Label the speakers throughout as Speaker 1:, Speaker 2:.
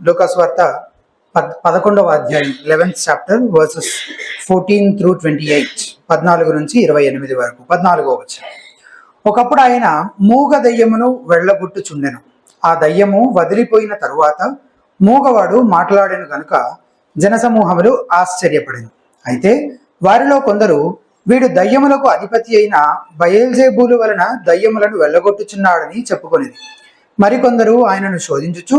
Speaker 1: లూకాసు వార్త 11వ అధ్యాయం 11th చాప్టర్ వర్సెస్ 14 through 28, 14 నుంచి 28 వరకు. 14వ వచనం. ఒకప్పుడు ఆయన మూగ దయ్యమును వెళ్ళగొట్టుచుండెను. ఆ దయ్యము వదిలిపోయిన తరువాత మూగవాడు మాట్లాడెను గనుక జనసమూహములు ఆశ్చర్యపడెను. అయితే వారిలో కొందరు, వీడు దయ్యములకు అధిపతి అయిన బయల్జెబూలు వలన దయ్యములను వెళ్ళగొట్టుచున్నాడని చెప్పుకొనిది. మరికొందరు ఆయనను శోధించుచు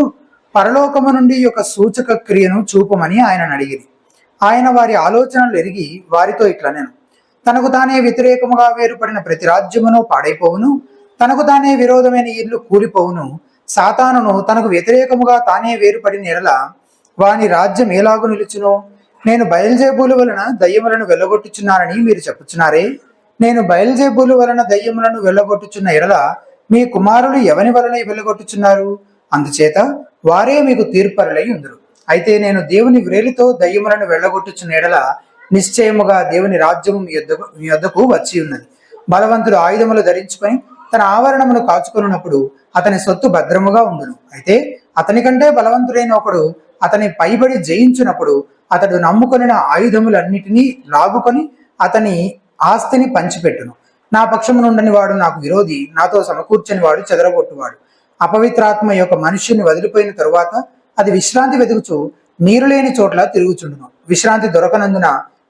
Speaker 1: పరలోకము నుండి ఒక సూచక క్రియను చూపమని ఆయనను అడిగిరి. ఆయన వారి ఆలోచనలు ఎరిగి వారితో ఇట్లనెను, తనకు తానే వ్యతిరేకముగా వేరుపడిన ప్రతి రాజ్యమును పాడైపోవును, తనకు తానే విరోధమైన ఇల్లు కూలిపోవును. సాతానును తనకు వ్యతిరేకముగా తానే వేరుపడిన ఎడల వాని రాజ్యం ఎలాగు నిలుచును? నేను బయల్జెబూలు వలన దయ్యములను వెళ్ళగొట్టుచున్నానని మీరు చెప్పుచున్నారే. నేను బయల్జెబూలు వలన దయ్యములను వెళ్ళగొట్టుచున్న ఎడల మీ కుమారులు ఎవని వలన వెళ్ళగొట్టుచున్నారు? అందుచేత వారే మీకు తీర్పరులై ఉందరు. అయితే నేను దేవుని వ్రేలితో దయ్యములను వెళ్ళగొట్టుచున్న ఎడల నిశ్చయముగా దేవుని రాజ్యము మీ యొద్దకు వచ్చి ఉన్నది. బలవంతుడు ఆయుధములు ధరించుకొని తన ఆవరణమును కాచుకున్నప్పుడు అతని సొత్తు భద్రముగా ఉండును. అయితే అతని కంటే బలవంతుడైన ఒకడు అతని పైబడి జయించినప్పుడు అతడు నమ్ముకొనిన ఆయుధములన్నిటినీ లాగుకొని అతని ఆస్తిని పంచిపెట్టును. నా పక్షమునుండని వాడు నాకు విరోధి, నాతో సమకూర్చని వాడు చెదరగొట్టువాడు. అపవిత్రాత్మ యొక్క మనుష్యుని వదిలిపోయిన తరువాత అది విశ్రాంతి వెతుకుచు నీరు లేని చోట్ల తిరుగుచుండును. విశ్రాంతి దొరకనందున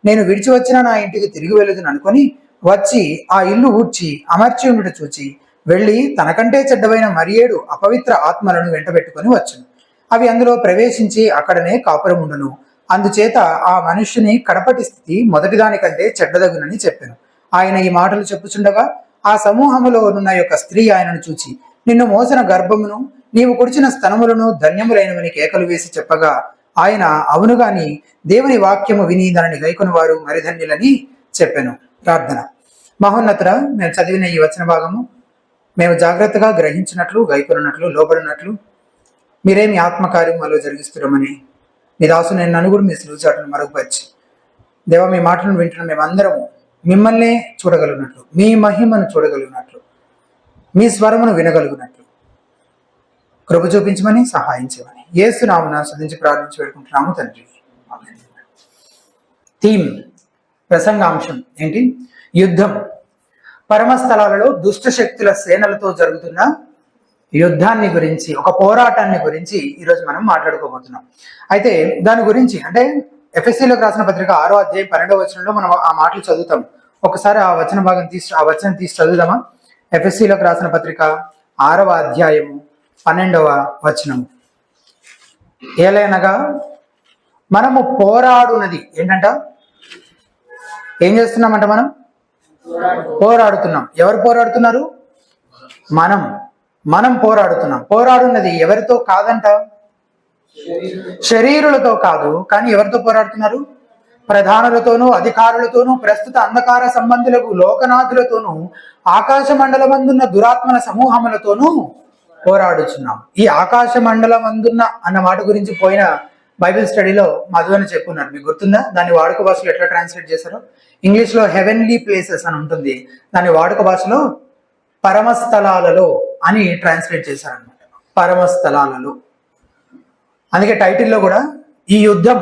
Speaker 1: నేను విడిచి వచ్చిన నా ఇంటికి తిరిగి వెళ్ళదును అనుకొని వచ్చి ఆ ఇల్లు ఊడ్చి అమర్చి ఉండుట చూచి వెళ్ళి తనకంటే చెడ్డవైన మరియేడు అపవిత్ర ఆత్మలను వెంటబెట్టుకొని వచ్చును. అవి అందులో ప్రవేశించి అక్కడనే కాపురం ఉండును. అందుచేత ఆ మనుష్యుని కడపటి స్థితి మొదటిదానికంటే చెడ్డదగునని చెప్పాను. ఆయన ఈ మాటలు చెప్పుచుండగా ఆ సమూహములో ఉన్న యొక్క స్త్రీ ఆయనను చూచి, నిన్ను మోసిన గర్భమును నీవు కుడిచిన స్తనములను ధన్యములైనవని కేకలు వేసి చెప్పగా ఆయన, అవును గాని దేవుని వాక్యము విని దానిని గైకొని వారు మరి ధన్యులని చెప్పాను. ప్రార్థన. మహోన్నతుడ, మేము చదివిన ఈ వచన భాగము మేము జాగ్రత్తగా గ్రహించినట్లు, గైకొన్నట్లు, లోబడినట్లు మీరేమి ఆత్మకార్యం మాలో జరిగిస్తున్నామని మీ దాసు నేను నలుగురు మీ సులుచాటును మరుగుపరిచి దేవ, మీ మాటలను వింటున్న మేమందరము మిమ్మల్నే చూడగలిగినట్లు, మీ మహిమను చూడగలిగినట్లు, మీ స్వరమును వినగలుగునట్లు కృప చూపించమని సహాయించమని యేసు నామమున స్తుతించి ప్రార్థించి వేడుకుంటున్నాము తండ్రి. థీమ్, ప్రసంగాంశం ఏంటి? యుద్ధం. పరమస్థలాలలో దుష్ట శక్తుల సేనలతో జరుగుతున్న యుద్ధాన్ని గురించి, ఒక పోరాటాన్ని గురించి ఈరోజు మనం మాట్లాడుకోబోతున్నాం. అయితే దాని గురించి అంటే ఎఫెసీలోకి రాసిన పత్రిక 6వ అధ్యాయం 12వ వచనంలో మనం ఆ మాటలు చదువుతాం. ఒకసారి ఆ వచన భాగం ఆ వచనం తీసి చదువుదామా? ఎఫెసీలోకి రాసిన పత్రిక 6వ అధ్యాయము 12వ వచనము. ఏలైనగా మనము పోరాడునది ఏంటంట? ఏం చేస్తున్నామంట? పోరాడుతున్నాం. ఎవరు పోరాడుతున్నారు? మనం పోరాడుతున్నాం. పోరాడున్నది ఎవరితో కాదంట? శరీరులతో కాదు. కానీ ఎవరితో పోరాడుతున్నారు? ప్రధానులతోనూ, అధికారులతోనూ, ప్రస్తుత అంధకార సంబంధులకు లోకనాథులతోనూ, ఆకాశ మండలమందున్న దురాత్మల సమూహములతోనూ పోరాడుచున్నాం. ఈ ఆకాశ మండలమందున్న అన్న మాట గురించి పోయిన బైబిల్ స్టడీలో మధు అని చెప్పున్నారు. మీకు గుర్తుందా? దాని వాడుక భాషలో ఎట్లా ట్రాన్స్లేట్ చేశారో? ఇంగ్లీష్లో హెవెన్లీ ప్లేసెస్ అని ఉంటుంది, దాని వాడుక భాషలో పరమస్థలాలలో అని ట్రాన్స్లేట్ చేశారనమాట. పరమస్థలాలలో. అందుకే టైటిల్లో కూడా ఈ యుద్ధం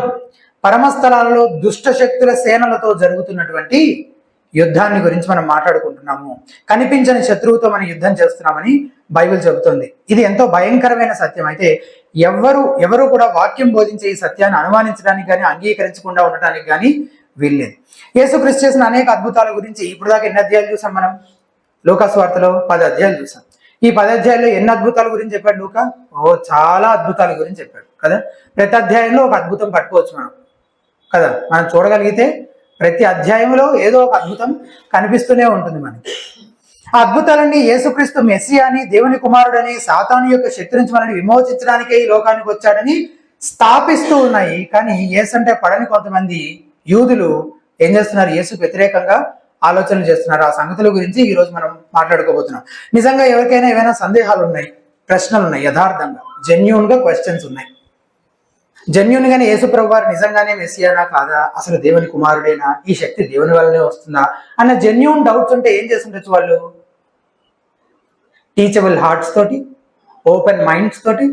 Speaker 1: పరమస్థలాలలో దుష్ట శక్తుల సేనలతో జరుగుతున్నటువంటి యుద్ధాన్ని గురించి మనం మాట్లాడుకుంటున్నాము. కనిపించని శత్రువుతో మనం యుద్ధం చేస్తున్నామని బైబిల్ చెబుతుంది. ఇది ఎంతో భయంకరమైన సత్యం. అయితే ఎవరు కూడా వాక్యం బోధించే ఈ సత్యాన్ని అనుమానించడానికి కానీ, అంగీకరించకుండా ఉండటానికి కానీ వీల్లేదు. యేసుక్రీస్తు చేసిన అనేక అద్భుతాల గురించి ఇప్పుడు దాకా ఎన్ని అధ్యాయాలు చూసాం మనం? లూకాసు వార్తలో 10 అధ్యాయాలు చూసాం. ఈ 10 అధ్యాయాల్లో ఎన్ని అద్భుతాల గురించి చెప్పాడు లూకా? చాలా అద్భుతాల గురించి చెప్పాడు కదా. ప్రతి అధ్యాయంలో ఒక అద్భుతం పట్టుకోవచ్చు మనం కదా. మనం చూడగలిగితే ప్రతి అధ్యాయంలో ఏదో ఒక అద్భుతం కనిపిస్తూనే ఉంటుంది మనకి. ఆ అద్భుతాలన్నీ యేసుక్రీస్తు మెస్సియాని, దేవుని కుమారుడని, సాతాను యొక్క శక్తి నుంచి మనల్ని విమోచించడానికే ఈ లోకానికి వచ్చాడని స్థాపిస్తూ ఉన్నాయి. కానీ యేసు అంటే పడని కొంతమంది యూదులు ఏం చేస్తున్నారు? యేసుకు వ్యతిరేకంగా ఆలోచనలు చేస్తున్నారు. ఆ సంగతుల గురించి ఈరోజు మనం మాట్లాడుకోబోతున్నాం. నిజంగా ఎవరికైనా ఏమైనా సందేహాలు ఉన్నాయి, ప్రశ్నలు ఉన్నాయి, యథార్థంగా జెన్యూన్ గా క్వశ్చన్స్ ఉన్నాయి. జెన్యూన్ గానే యేసుప్రభు వారు నిజంగానే మెస్సియానా కాదా, అసలు దేవుని కుమారుడేనా, ఈ శక్తి దేవుని వల్లనే వస్తుందా అన్న జెన్యూన్ డౌట్స్ ఉంటే ఏం చేస్తుండొచ్చు వాళ్ళు? టీచబుల్ హార్ట్స్ తోటి, ఓపెన్ మైండ్స్ తోటి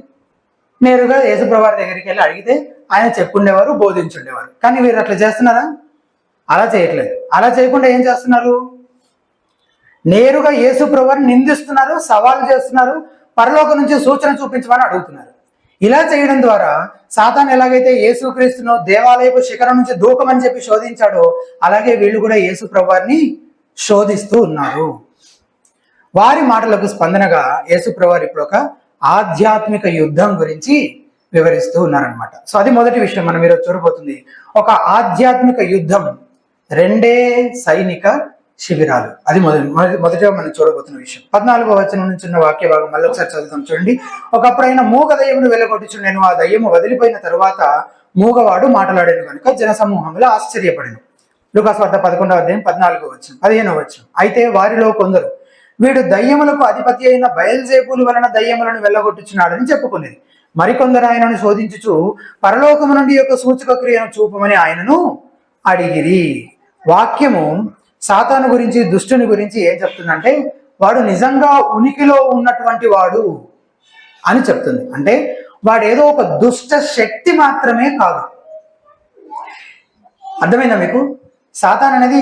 Speaker 1: నేరుగా యేసుప్రభు వారి దగ్గరికి వెళ్ళి అడిగితే ఆయన చెప్పుండేవారు, బోధించుండేవారు. కానీ వీరు అట్లా చేస్తున్నారా? అలా చేయట్లేదు. అలా చేయకుండా ఏం చేస్తున్నారు? నేరుగా యేసుప్రభు వారిని నిందిస్తున్నారు, సవాలు చేస్తున్నారు, పరలోకం నుంచి సూచన చూపించమని అడుగుతున్నారు. ఇలా చేయడం ద్వారా సాతాను ఎలాగైతే యేసుక్రీస్తును దేవాలయపు శిఖరం నుంచి దూకమని చెప్పి శోధించాడో, అలాగే వీళ్ళు కూడా యేసుప్రభు వారిని శోధిస్తూ ఉన్నారు. వారి మాటలకు స్పందనగా యేసుప్రభు వారు ఇప్పుడు ఒక ఆధ్యాత్మిక యుద్ధం గురించి వివరిస్తూ ఉన్నారనమాట. సో అది మొదటి విషయం మనం ఈరోజు చూడబోతుంది. ఒక ఆధ్యాత్మిక యుద్ధం, రెండే సైనిక శిబిరాలు. అది మొదటిగా మనం చూడబోతున్న విషయం. 14వ వచనం నుంచి ఉన్న వాక్య భాగం మళ్ళీ ఒకసారి చదువుతాం చూడండి. ఒకప్పుడైనా మూగ దయ్యమును వెళ్ళగొట్టుచుండెను. ఆ దయ్యము వదిలిపోయిన తరువాత మూగవాడు మాట్లాడాను కనుక జనసమూహంలో ఆశ్చర్యపడెను. లూకాసు వార్త 11వ అధ్యాయం 14వ వచనం 15వ వచనం. అయితే వారిలో కొందరు, వీడు దయ్యములకు అధిపతి అయిన బయల్జేబులు వలన దయ్యములను వెళ్ళగొట్టుచున్నాడని చెప్పుకునేది. మరికొందరు ఆయనను శోధించుచు పరలోకము నుండి యొక్క సూచక క్రియను చూపమని ఆయనను అడిగిరి. వాక్యము సాతాను గురించి, దుష్టుని గురించి ఏం చెప్తుందంటే, వాడు నిజంగా ఉనికిలో ఉన్నటువంటి వాడు అని చెప్తుంది. అంటే వాడు ఏదో ఒక దుష్ట శక్తి మాత్రమే కాదు. అర్థమైందా మీకు? సాతాన్ అనేది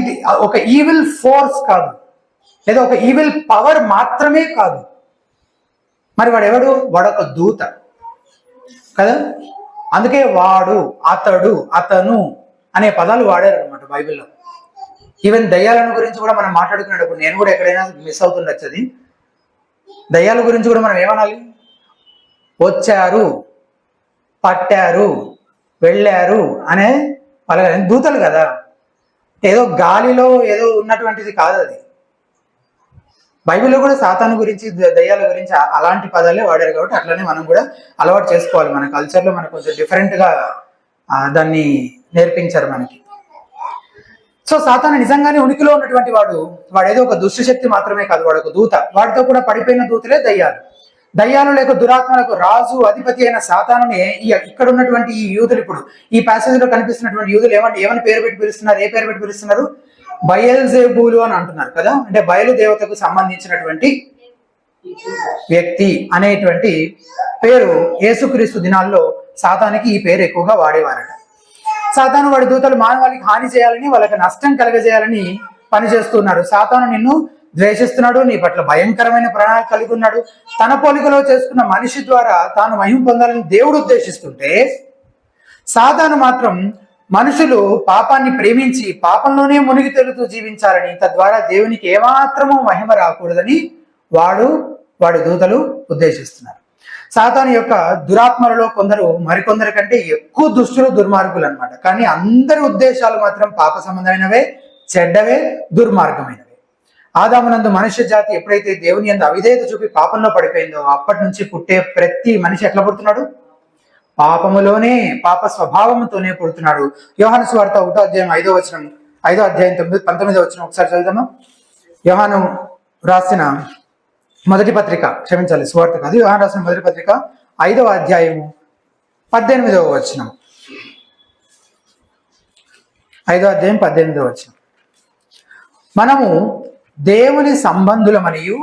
Speaker 1: ఒక ఈవిల్ ఫోర్స్ కాదు, లేదా ఒక ఈవిల్ పవర్ మాత్రమే కాదు. మరి వాడు ఎవడు? వాడొక దూత కదా. అందుకే వాడు, అతడు, అతను అనే పదాలు వాడారు అనమాట బైబిల్లో. ఈవెన్ దయ్యాలను గురించి కూడా మనం మాట్లాడుకునేటప్పుడు నేను కూడా ఎక్కడైనా మిస్ అవుతుండొచ్చు. అది దయ్యాల గురించి కూడా మనం ఏమనాలి? వచ్చారు, పట్టారు, వెళ్ళారు అనే పలక. దూతలు కదా, ఏదో గాలిలో ఏదో ఉన్నటువంటిది కాదు అది. బైబిల్లో కూడా సాతాను గురించి, దయ్యాల గురించి అలాంటి పదాలే వాడారు. కాబట్టి అట్లనే మనం కూడా అలవాటు చేసుకోవాలి. మన కల్చర్లో మనకు కొంచెం డిఫరెంట్గా దాన్ని నేర్పించారు మనకి. సో సాతాను నిజంగానే ఉనికిలో ఉన్నటువంటి వాడు ఏదో ఒక దుష్టశక్తి మాత్రమే కాదు, వాడు ఒక దూత. వాడితో కూడా పడిపోయిన దూతలే దయ్యాలు. దయ్యాలు లేక దురాత్మలకు రాజు, అధిపతి అయిన సాతానుని ఇక్కడ ఉన్నటువంటి ఈ యూదులు, ఇప్పుడు ఈ ప్యాసేజ్ లో కనిపిస్తున్నటువంటి యూదులు ఏమని పేరు పెట్టి పిలుస్తున్నారు? ఏ పేరు పెట్టి పిలుస్తున్నారు? బయల్జెబూలు అని అంటున్నారు కదా. అంటే బయలు దేవతకు సంబంధించినటువంటి వ్యక్తి అనేటువంటి పేరు యేసుక్రీస్తు దినాల్లో సాతానికి ఈ పేరు ఎక్కువగా వాడేవారట. సాతాను వాడి దూతలు మానవాళికి హాని చేయాలని, వాళ్ళకి నష్టం కలగజేయాలని పనిచేస్తున్నారు. సాతాను నిన్ను ద్వేషిస్తున్నాడు, నీ పట్ల భయంకరమైన ప్రణాళిక కలిగి ఉన్నాడు. తన పోలికలో చేసుకున్న మనిషి ద్వారా తాను మహిమ పొందాలని దేవుడు ఉద్దేశిస్తుంటే, సాతాను మాత్రం మనుషులు పాపాన్ని ప్రేమించి పాపంలోనే మునిగి తేలుతూ జీవించాలని, తద్వారా దేవునికి ఏమాత్రమూ మహిమ రాకూడదని వాడి దూతలు ఉద్దేశిస్తున్నారు. సాతాను యొక్క దురాత్మలలో కొందరు మరికొందరి కంటే ఎక్కువ దుష్టులు, దుర్మార్గులు అనమాట. కానీ అందరి ఉద్దేశాలు మాత్రం పాప సంబంధమైనవే, చెడ్డవే, దుర్మార్గమైనవే. ఆదామునందు మనుష్య జాతి ఎప్పుడైతే దేవుని యందు అవిధేయత చూపి పాపంలో పడిపోయిందో, అప్పటి నుంచి పుట్టే ప్రతి మనిషి ఎట్లా పుడుతున్నాడు? పాపములోనే, పాప స్వభావంతోనే పుడుతున్నాడు. యోహాను సువార్త 1వ అధ్యాయం 5వ వచనం, 5వ అధ్యాయం 19వ వచనం ఒకసారి చదువుదామా. యోహాను రాసిన మొదటి పత్రిక, క్షమించాలి సువార్త కాదు, యోహాను రాసిన మొదటి పత్రిక 5వ అధ్యాయము 18వ వచనం. 5వ అధ్యాయం 18వ వచనం. మనము దేవుని సంబంధులమనియు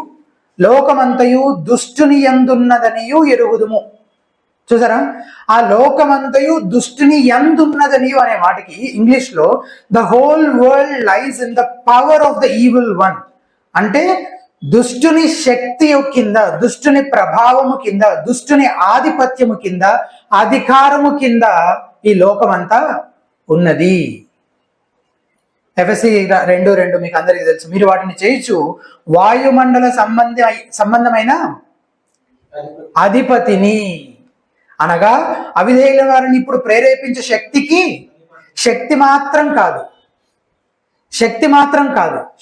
Speaker 1: లోకమంతయు దుష్టుని యందున్నదనియు ఎరుగుదుము. చూసారా? ఆ లోకమంతయు దుష్టుని యందున్నదనియు అనే మాటకి ఇంగ్లీష్ లో the whole world lies in the power of the evil one. అంటే దుష్టుని శక్తి కింద, దుష్టుని ప్రభావము కింద, దుష్టుని ఆధిపత్యము కింద, అధికారము కింద ఈ లోకమంతా ఉన్నది. ఎఫెసీ 2:2 మీకు అందరికీ తెలుసు. మీరు వాటిని చేయొచ్చు వాయుమండల సంబంధమైన అధిపతిని, అనగా అవిధేయుల వారిని ఇప్పుడు ప్రేరేపించే శక్తి మాత్రం కాదు,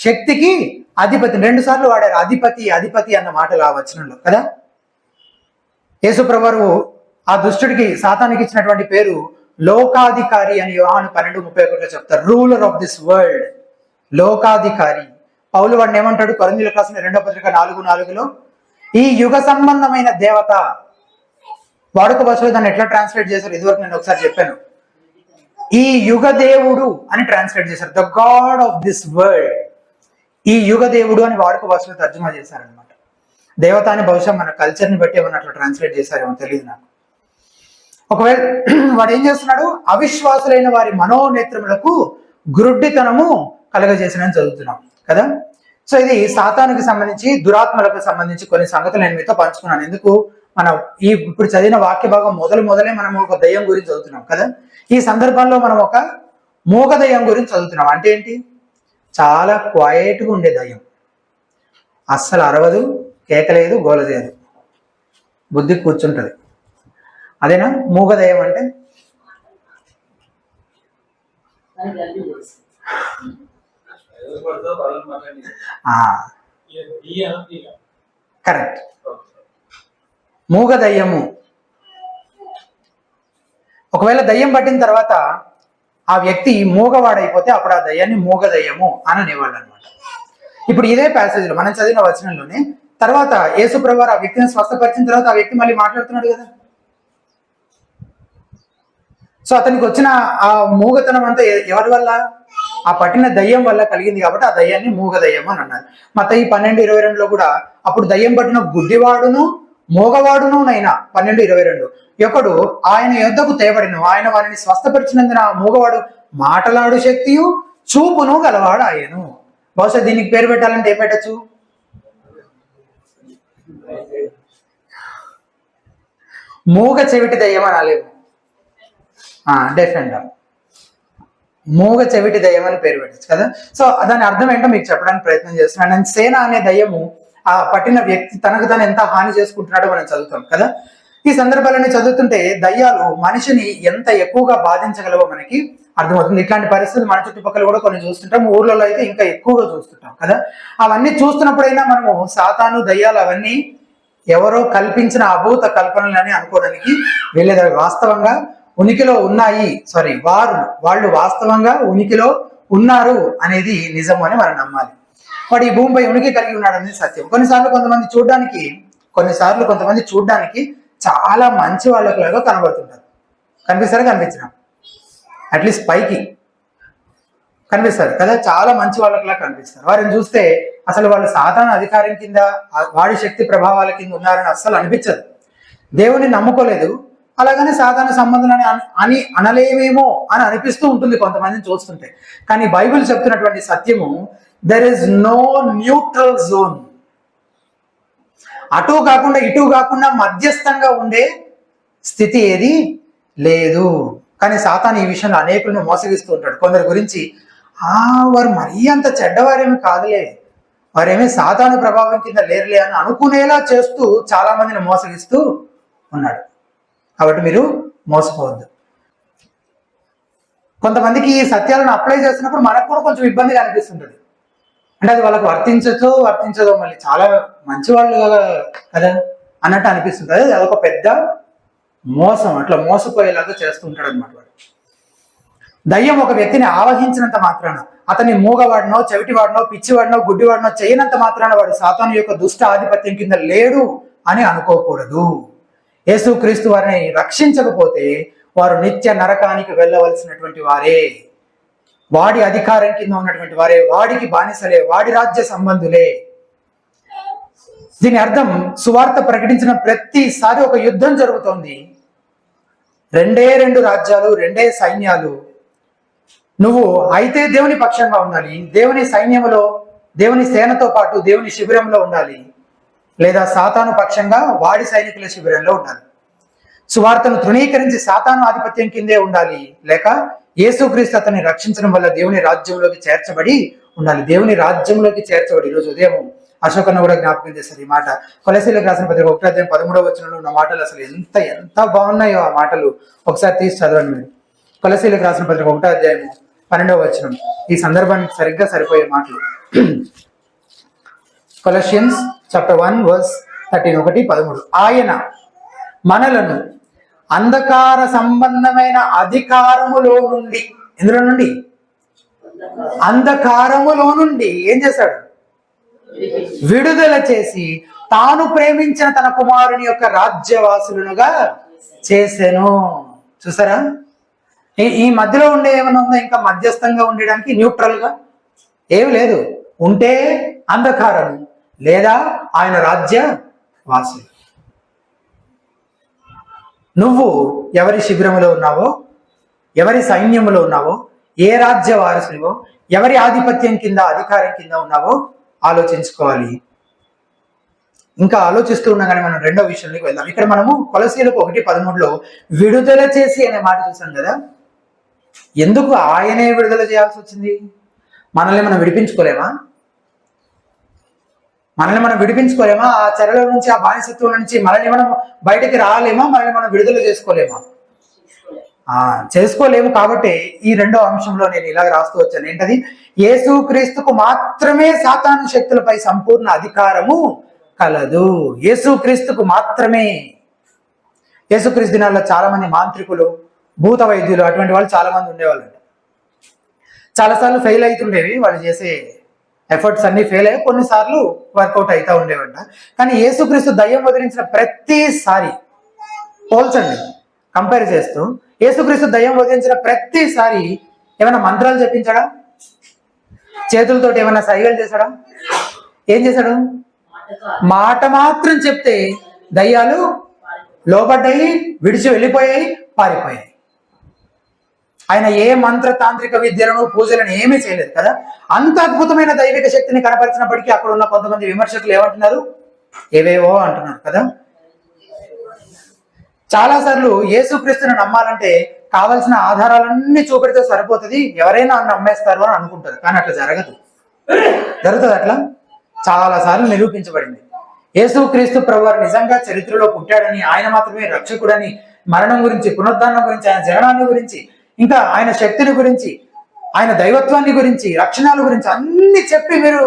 Speaker 1: శక్తికి అధిపతి. 2 సార్లు వాడారు అధిపతి అన్న మాటలు ఆ వచనంలో కదా. యేసుప్రభువు ఆ దుష్టుడికి, సాతానికి ఇచ్చినటువంటి పేరు లోకాధికారి అని యోహాను 12:31 చెప్తారు. రూలర్ ఆఫ్ దిస్ వరల్డ్, లోకాధికారి. పౌలు వాడిని ఏమంటాడు? కొరింథీయులకు రాసిన 2వ పత్రిక 4:4లో ఈ యుగ సంబంధమైన దేవత, వాడుక భాషలో దాన్ని ఎట్లా ట్రాన్స్లేట్ చేశారు ఇదివరకు నేను ఒకసారి చెప్పాను. ఈ యుగ దేవుడు అని ట్రాన్స్లేట్ చేశారు. The God of this world, ఈ యుగ దేవుడు అని వాడుక భాషలో తర్జుమా చేశారనమాట. దేవత అని బహుశా మన కల్చర్ని బట్టి ఏమన్నా అట్లా ట్రాన్స్లేట్ చేశారేమో తెలియదు నాకు. ఒకవేళ వాడు ఏం చేస్తున్నాడు, అవిశ్వాసులైన వారి మనోనేత్రములకు గురుడ్డితనము కలగజేసిన చదువుతున్నాం కదా. సో ఇది సాతానుకి సంబంధించి, దురాత్మలకు సంబంధించి కొన్ని సంగతులు నేను మీతో పంచుకున్నాను. ఎందుకు, మనం ఇప్పుడు చదివిన వాక్య భాగం మొదలే మనం ఒక దయ్యం గురించి చదువుతున్నాం కదా. ఈ సందర్భంలో మనం ఒక మూగ దయ్యం గురించి చదువుతున్నాం. అంటే ఏంటి, చాలా క్వైట్గా ఉండే దయ్యం, అస్సలు అరవదు, కేకలేదు, గోల చేయదు, బుద్ధి కూర్చుంటది. అదేనా మూగ దయ్యం అంటే? కరెక్ట్. మూగ దయ్యము. ఒకవేళ దయ్యం పట్టిన తర్వాత ఆ వ్యక్తి మూగవాడైపోతే అప్పుడు ఆ దయ్యాన్ని మూగ దయ్యము అని అనేవాళ్ళు అనమాట. ఇప్పుడు ఇదే ప్యాసేజ్లో మనం చదివిన వచనంలోనే తర్వాత యేసుప్రభువు ఆ వ్యక్తిని స్వస్థపరిచిన తర్వాత ఆ వ్యక్తి మళ్ళీ మాట్లాడుతున్నాడు కదా. సో అతనికి వచ్చిన ఆ మూగతనం అంతా ఎవరి వల్ల, ఆ పట్టిన దయ్యం వల్ల కలిగింది కాబట్టి ఆ దయ్యాన్ని మూగ దయ్యం అని అన్నారు. మత్తయి 12:22లో కూడా అప్పుడు దయ్యం పట్టిన గుడ్డివాడును మోగవాడును నైనా 12:22 ఒకడు ఆయన యొద్దకు తేబడిను, ఆయన వారిని స్వస్థపరిచినందున ఆ మూగవాడు మాటలాడు శక్తియు చూపును గలవాడు ఆయను. బహుశా దీనికి పేరు పెట్టాలంటే ఏం పెట్టచ్చు, మూగ చెవిటి దయ్యం అనాలేము, డెఫెండర్, మూగ చెవిటి దయ్యం అని పేరు పెట్టచ్చు కదా. సో దాని అర్థం ఏంటో మీకు చెప్పడానికి ప్రయత్నం చేస్తున్నాను. నేను సేన అనే దయ్యము ఆ పట్టిన వ్యక్తి తనకు తను ఎంత హాని చేసుకుంటున్నాడో మనం చదువుతాం కదా. ఈ సందర్భాలని చదువుతుంటే దయ్యాలు మనిషిని ఎంత ఎక్కువగా బాధించగలవో మనకి అర్థమవుతుంది. ఇట్లాంటి పరిస్థితులు మన చుట్టుపక్కల కూడా కొన్ని చూస్తుంటాం, ఊర్లలో అయితే ఇంకా ఎక్కువగా చూస్తుంటాం కదా. అవన్నీ చూస్తున్నప్పుడైనా మనము సాతాను దయ్యాలు అవన్నీ ఎవరో కల్పించిన అభూత కల్పనలని అనుకోవడానికి వెళ్ళేది. వాస్తవంగా ఉనికిలో ఉన్నాయి, వాళ్ళు వాస్తవంగా ఉనికిలో ఉన్నారు అనేది నిజం అని మనం నమ్మాలి. వాడు ఈ భూమిపై ఉనికి కలిగి ఉన్నాడు అనేది సత్యం. కొన్నిసార్లు కొంతమంది చూడడానికి చాలా మంచి వాళ్ళకులాగా కనబడుతుంటారు. కనిపించరా? అట్లీస్ట్ పైకి కనిపిస్తారు కదా, చాలా మంచి వాళ్ళకిలా కనిపిస్తారు. వారిని చూస్తే అసలు వాళ్ళు సాతాను అధికారం కింద, వాడి శక్తి ప్రభావాల కింద ఉన్నారని అస్సలు అనిపించదు. దేవుని నమ్ముకోలేదు, అలాగనే సాధారణ సంబంధాలని అని అనలేమేమో అని అనిపిస్తూ ఉంటుంది కొంతమందిని చూస్తుంటే. కానీ బైబిల్ చెప్తున్నటువంటి సత్యము, there is no neutral zone. అటు కాకుండా ఇటు కాకుండా మధ్యస్థంగా ఉండే స్థితి ఏది లేదు. కానీ సాతాను ఈ విషయంలో అనేకులను మోసగిస్తూ ఉంటాడు. కొందరి గురించి వారు మరీ అంత చెడ్డవారేమి కాదులే, వారేమీ సాతాను ప్రభావం కింద లేరులే అని అనుకునేలా చేస్తూ చాలా మందిని మోసగిస్తూ ఉన్నాడు. కాబట్టి మీరు మోసపోవద్దు. కొంతమందికి ఈ సత్యాలను అప్లై చేస్తున్నప్పుడు మనకు కూడా కొంచెం ఇబ్బందిగా అనిపిస్తుంటుంది. అంటే అది వాళ్ళకు వర్తించదో మళ్ళీ చాలా మంచి వాళ్ళు కదా అన్నట్టు అనిపిస్తుంది. అదొక పెద్ద మోసం, అట్లా మోసపోయేలాగా చేస్తుంటాడు అనమాట వాడు. దయ్యం ఒక వ్యక్తిని ఆవహించినంత మాత్రాన, అతని మూగవాడినో, చెవిటివాడినో, పిచ్చివాడినో, గుడ్డివాడినో చేయనంత మాత్రాన వాడు సాతాను యొక్క దుష్ట ఆధిపత్యం కింద లేడు అని అనుకోకూడదు. యేసుక్రీస్తు వారిని రక్షించకపోతే వారు నిత్య నరకానికి వెళ్ళవలసినటువంటి వారే, వాడి అధికారం కింద ఉన్నటువంటి వారే, వాడికి బానిసలే, వాడి రాజ్య సంబంధులే. దీని అర్థం, సువార్త ప్రకటించిన ప్రతిసారి ఒక యుద్ధం జరుగుతోంది. రెండు రాజ్యాలు, రెండే సైన్యాలు. నువ్వు అయితే దేవుని పక్షంగా ఉండాలి, దేవుని సైన్యంలో, దేవుని సేనతో పాటు దేవుని శిబిరంలో ఉండాలి, లేదా సాతాను పక్షంగా వాడి సైనికుల శిబిరంలో ఉండాలి. సువార్తను తృణీకరించి సాతాను ఆధిపత్యం కిందే ఉండాలి, లేక యేసుక్రీస్తు అతన్ని రక్షించడం వల్ల దేవుని రాజ్యంలోకి చేర్చబడి ఉండాలి. దేవుని రాజ్యంలోకి చేర్చబడి, ఈరోజు ఉదయం అశోకన్న కూడా జ్ఞాపకం చేశారు ఈ మాట. కొలసీలకు రాసిన పత్రిక 1:13 ఉన్న మాటలు అసలు ఎంత బాగున్నాయో ఆ మాటలు ఒకసారి తీసి చదవండి మీరు. కొలసీలకు రాసిన పత్రిక 1:12 ఈ సందర్భానికి సరిగ్గా సరిపోయే మాటలు. కొలసియన్స్ చాప్టర్ 1:13 ఆయన మనలను అంధకార సంబంధమైన అధికారములో నుండి, ఎందులో నుండి? అంధకారములో నుండి ఏం చేశాడు? విడుదల చేసి తాను ప్రేమించిన తన కుమారుని యొక్క రాజ్యవాసులుగా చేసెను. చూసారా? ఈ మధ్యలో ఉండే ఏమైనా ఉందా? ఇంకా మధ్యస్థంగా ఉండడానికి న్యూట్రల్ గా ఏమి లేదు. ఉంటే అంధకారం, లేదా ఆయన రాజ్య వాసులు. నువ్వు ఎవరి శిబిరములో ఉన్నావో, ఎవరి సైన్యములో ఉన్నావో, ఏ రాజ్య వారసునివో, ఎవరి ఆధిపత్యం కింద అధికారం కింద ఉన్నావో ఆలోచించుకోవాలి. ఇంకా ఆలోచిస్తూ ఉండగానే మనం రెండో విషయంలోకి వెళ్దాం. ఇక్కడ మనము కొలసీలకు 1:13 విడుదల చేసి అనే మాట చూసాం కదా. ఎందుకు ఆయనే విడుదల చేయాల్సి వచ్చింది? మనల్ని మనం విడిపించుకోలేమా? ఆ చెరలో నుంచి, ఆ బానిసత్వం నుంచి మనల్ని మనం బయటకి రాలేమా? మనల్ని మనం విడుదల చేసుకోలేమా? చేసుకోలేము. కాబట్టి ఈ రెండో అంశంలో నేను ఇలాగ రాస్తూ వచ్చాను. ఏంటది? యేసుక్రీస్తుకు మాత్రమే సాతాను శక్తులపై సంపూర్ణ అధికారము కలదు. యేసుక్రీస్తుకు మాత్రమే. యేసుక్రీస్తు దినాల్లో చాలా మంది మాంత్రికులు, భూత వైద్యులు, అటువంటి వాళ్ళు చాలా మంది ఉండేవాళ్ళంట. చాలాసార్లు ఫెయిల్ అవుతుండేవి వాళ్ళు చేసే ఎఫర్ట్స్ అన్ని ఫెయిల్ అయ్యి, కొన్నిసార్లు వర్కౌట్ అవుతూ ఉండేవంట. కానీ యేసుక్రీస్తు దయ్యం వదిలించిన ప్రతిసారి పోల్చండి, కంపేర్ చేస్తూ, యేసుక్రీస్తు దయ్యం వదిలించిన ప్రతిసారి ఏమైనా మంత్రాలు చెప్పించాడా? చేతులతోటి ఏమైనా సైగలు చేశాడా? ఏం చేశాడు? మాట మాత్రం చెప్తే దయ్యాలు లోబడ్డాయి, విడిచి వెళ్ళిపోయాయి, పారిపోయాయి. ఆయన ఏ మంత్ర తాంత్రిక విద్యలను, పూజలను ఏమీ చేయలేదు కదా. అంత అద్భుతమైన దైవిక శక్తిని కనపరిచినప్పటికీ అక్కడ ఉన్న కొంతమంది విమర్శకులు ఏమంటున్నారు? ఏవేవో అంటున్నారు కదా. చాలాసార్లు యేసుక్రీస్తుని నమ్మాలంటే కావలసిన ఆధారాలన్నీ చూపెడితే సరిపోతుంది, ఎవరైనా నమ్మేస్తారు అని అనుకుంటారు. కానీ అట్లా జరుగుతుంది అట్లా చాలాసార్లు నిరూపించబడింది. యేసుక్రీస్తు ప్రభువారు నిజంగా చరిత్రలో పుట్టాడని, ఆయన మాత్రమే రక్షకుడని, మరణం గురించి, పునరుద్ధానం గురించి, ఆయన జననాన్ని గురించి, ఇంకా ఆయన శక్తిని గురించి, ఆయన దైవత్వాన్ని గురించి, రక్షణల గురించి అన్ని చెప్పి మీరు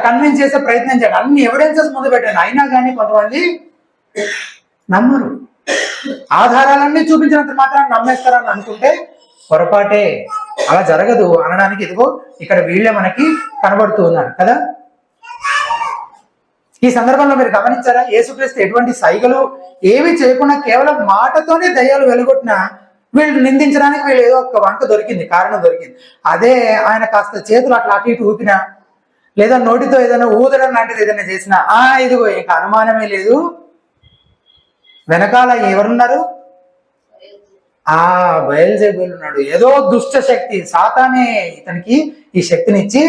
Speaker 1: కన్విన్స్ చేసే ప్రయత్నం చేయండి, అన్ని ఎవిడెన్సెస్ ముందు పెట్టండి. అయినా కానీ కొంతమంది నమ్మరు. ఆధారాలన్నీ చూపించినంత మాత్రం నమ్మేస్తారని అనుకుంటే పొరపాటే. అలా జరగదు అనడానికి ఇదిగో ఇక్కడ వీళ్ళే మనకి కనబడుతూ ఉన్నారు కదా. ఈ సందర్భంలో మీరు గమనించారా? యేసుక్రీస్తు ఎటువంటి సైగలు ఏవి చేయకుండా కేవలం మాటతోనే దయ్యాలు వెలుగొట్టిన వీళ్ళు నిందించడానికి వీళ్ళు ఏదో ఒక వంక దొరికింది, కారణం దొరికింది. అదే ఆయన కాస్త చేతులు అట్లా అటు ఇటు ఊపినా, లేదా నోటితో ఏదైనా ఊదడం లాంటిది ఏదైనా చేసినా, ఇదిగో ఇక అనుమానమే లేదు, వెనకాల ఎవరున్నారు? బయల్జెబూల్ ఉన్నాడు, ఏదో దుష్ట శక్తి, సాతానే ఇతనికి ఈ శక్తినిచ్చి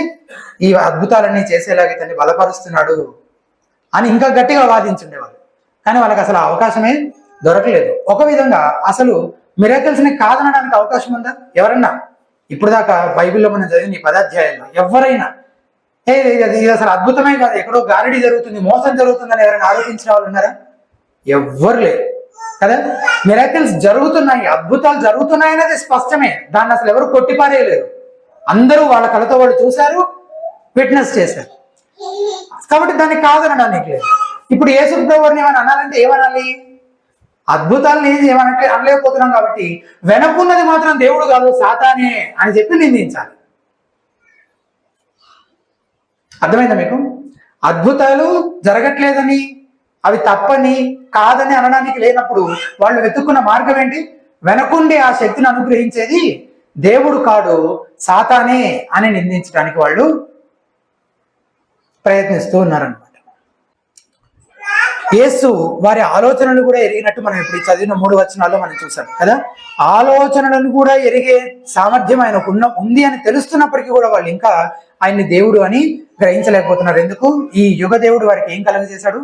Speaker 1: ఈ అద్భుతాలన్నీ చేసేలాగా ఇతన్ని బలపరుస్తున్నాడు అని ఇంకా గట్టిగా వాదించుండేవాళ్ళు. కానీ వాళ్ళకి అసలు అవకాశమే దొరకలేదు. ఒక విధంగా అసలు మిరాకిల్స్ ని కాదనడానికి అవకాశం ఉందా? ఎవరన్నా ఇప్పుడు దాకా బైబిల్లో మనం చదివిన ఈ 10 అధ్యాయాల్లో ఎవరైనా ఇది అసలు అద్భుతమే కాదు, ఎక్కడో గారడి జరుగుతుంది, మోసం జరుగుతుందని ఎవరైనా ఆరోపించిన వాళ్ళు ఉన్నారా? ఎవ్వరు లేరు కదా. మిరాకిల్స్ జరుగుతున్నాయి, అద్భుతాలు జరుగుతున్నాయనేది స్పష్టమే, దాన్ని అసలు ఎవరు కొట్టిపారేయలేరు. అందరూ వాళ్ళ కళ్ళతో వాళ్ళు చూశారు, విట్నెస్ చేశారు. కాబట్టి దాన్ని కాదనడానికి లేదు. ఇప్పుడు యేసు ప్రభువుని ఏమైనా అనాలంటే ఏమనాలి? అద్భుతాలను ఏమనంటే అనలేకపోతున్నాం కాబట్టి వెనకున్నది మాత్రం దేవుడు కాదు సాతానే అని చెప్పి నిందించాలి. అర్థమైందా మీకు? అద్భుతాలు జరగట్లేదని, అవి తప్పని, కాదని అనడానికి లేనప్పుడు వాళ్ళు వెతుక్కున్న మార్గం ఏంటి? వెనకుండి ఆ శక్తిని అనుగ్రహించేది దేవుడు కాడు, సాతానే అని నిందించడానికి వాళ్ళు ప్రయత్నిస్తూ ఉన్నారనమాట. యేసు వారి ఆలోచనలు కూడా ఎరిగినట్టు మనం ఇప్పుడు చదివిన 3 వచనాల్లో మనం చూసాం కదా. ఆలోచనలను కూడా ఎరిగే సామర్థ్యం ఆయనకు ఉంది అని తెలుస్తున్నప్పటికీ కూడా వాళ్ళు ఇంకా ఆయన్ని దేవుడు అని గ్రహించలేకపోతున్నారు. ఎందుకు? ఈ యుగ దేవుడు వారికి ఏం కలగజేశాడు?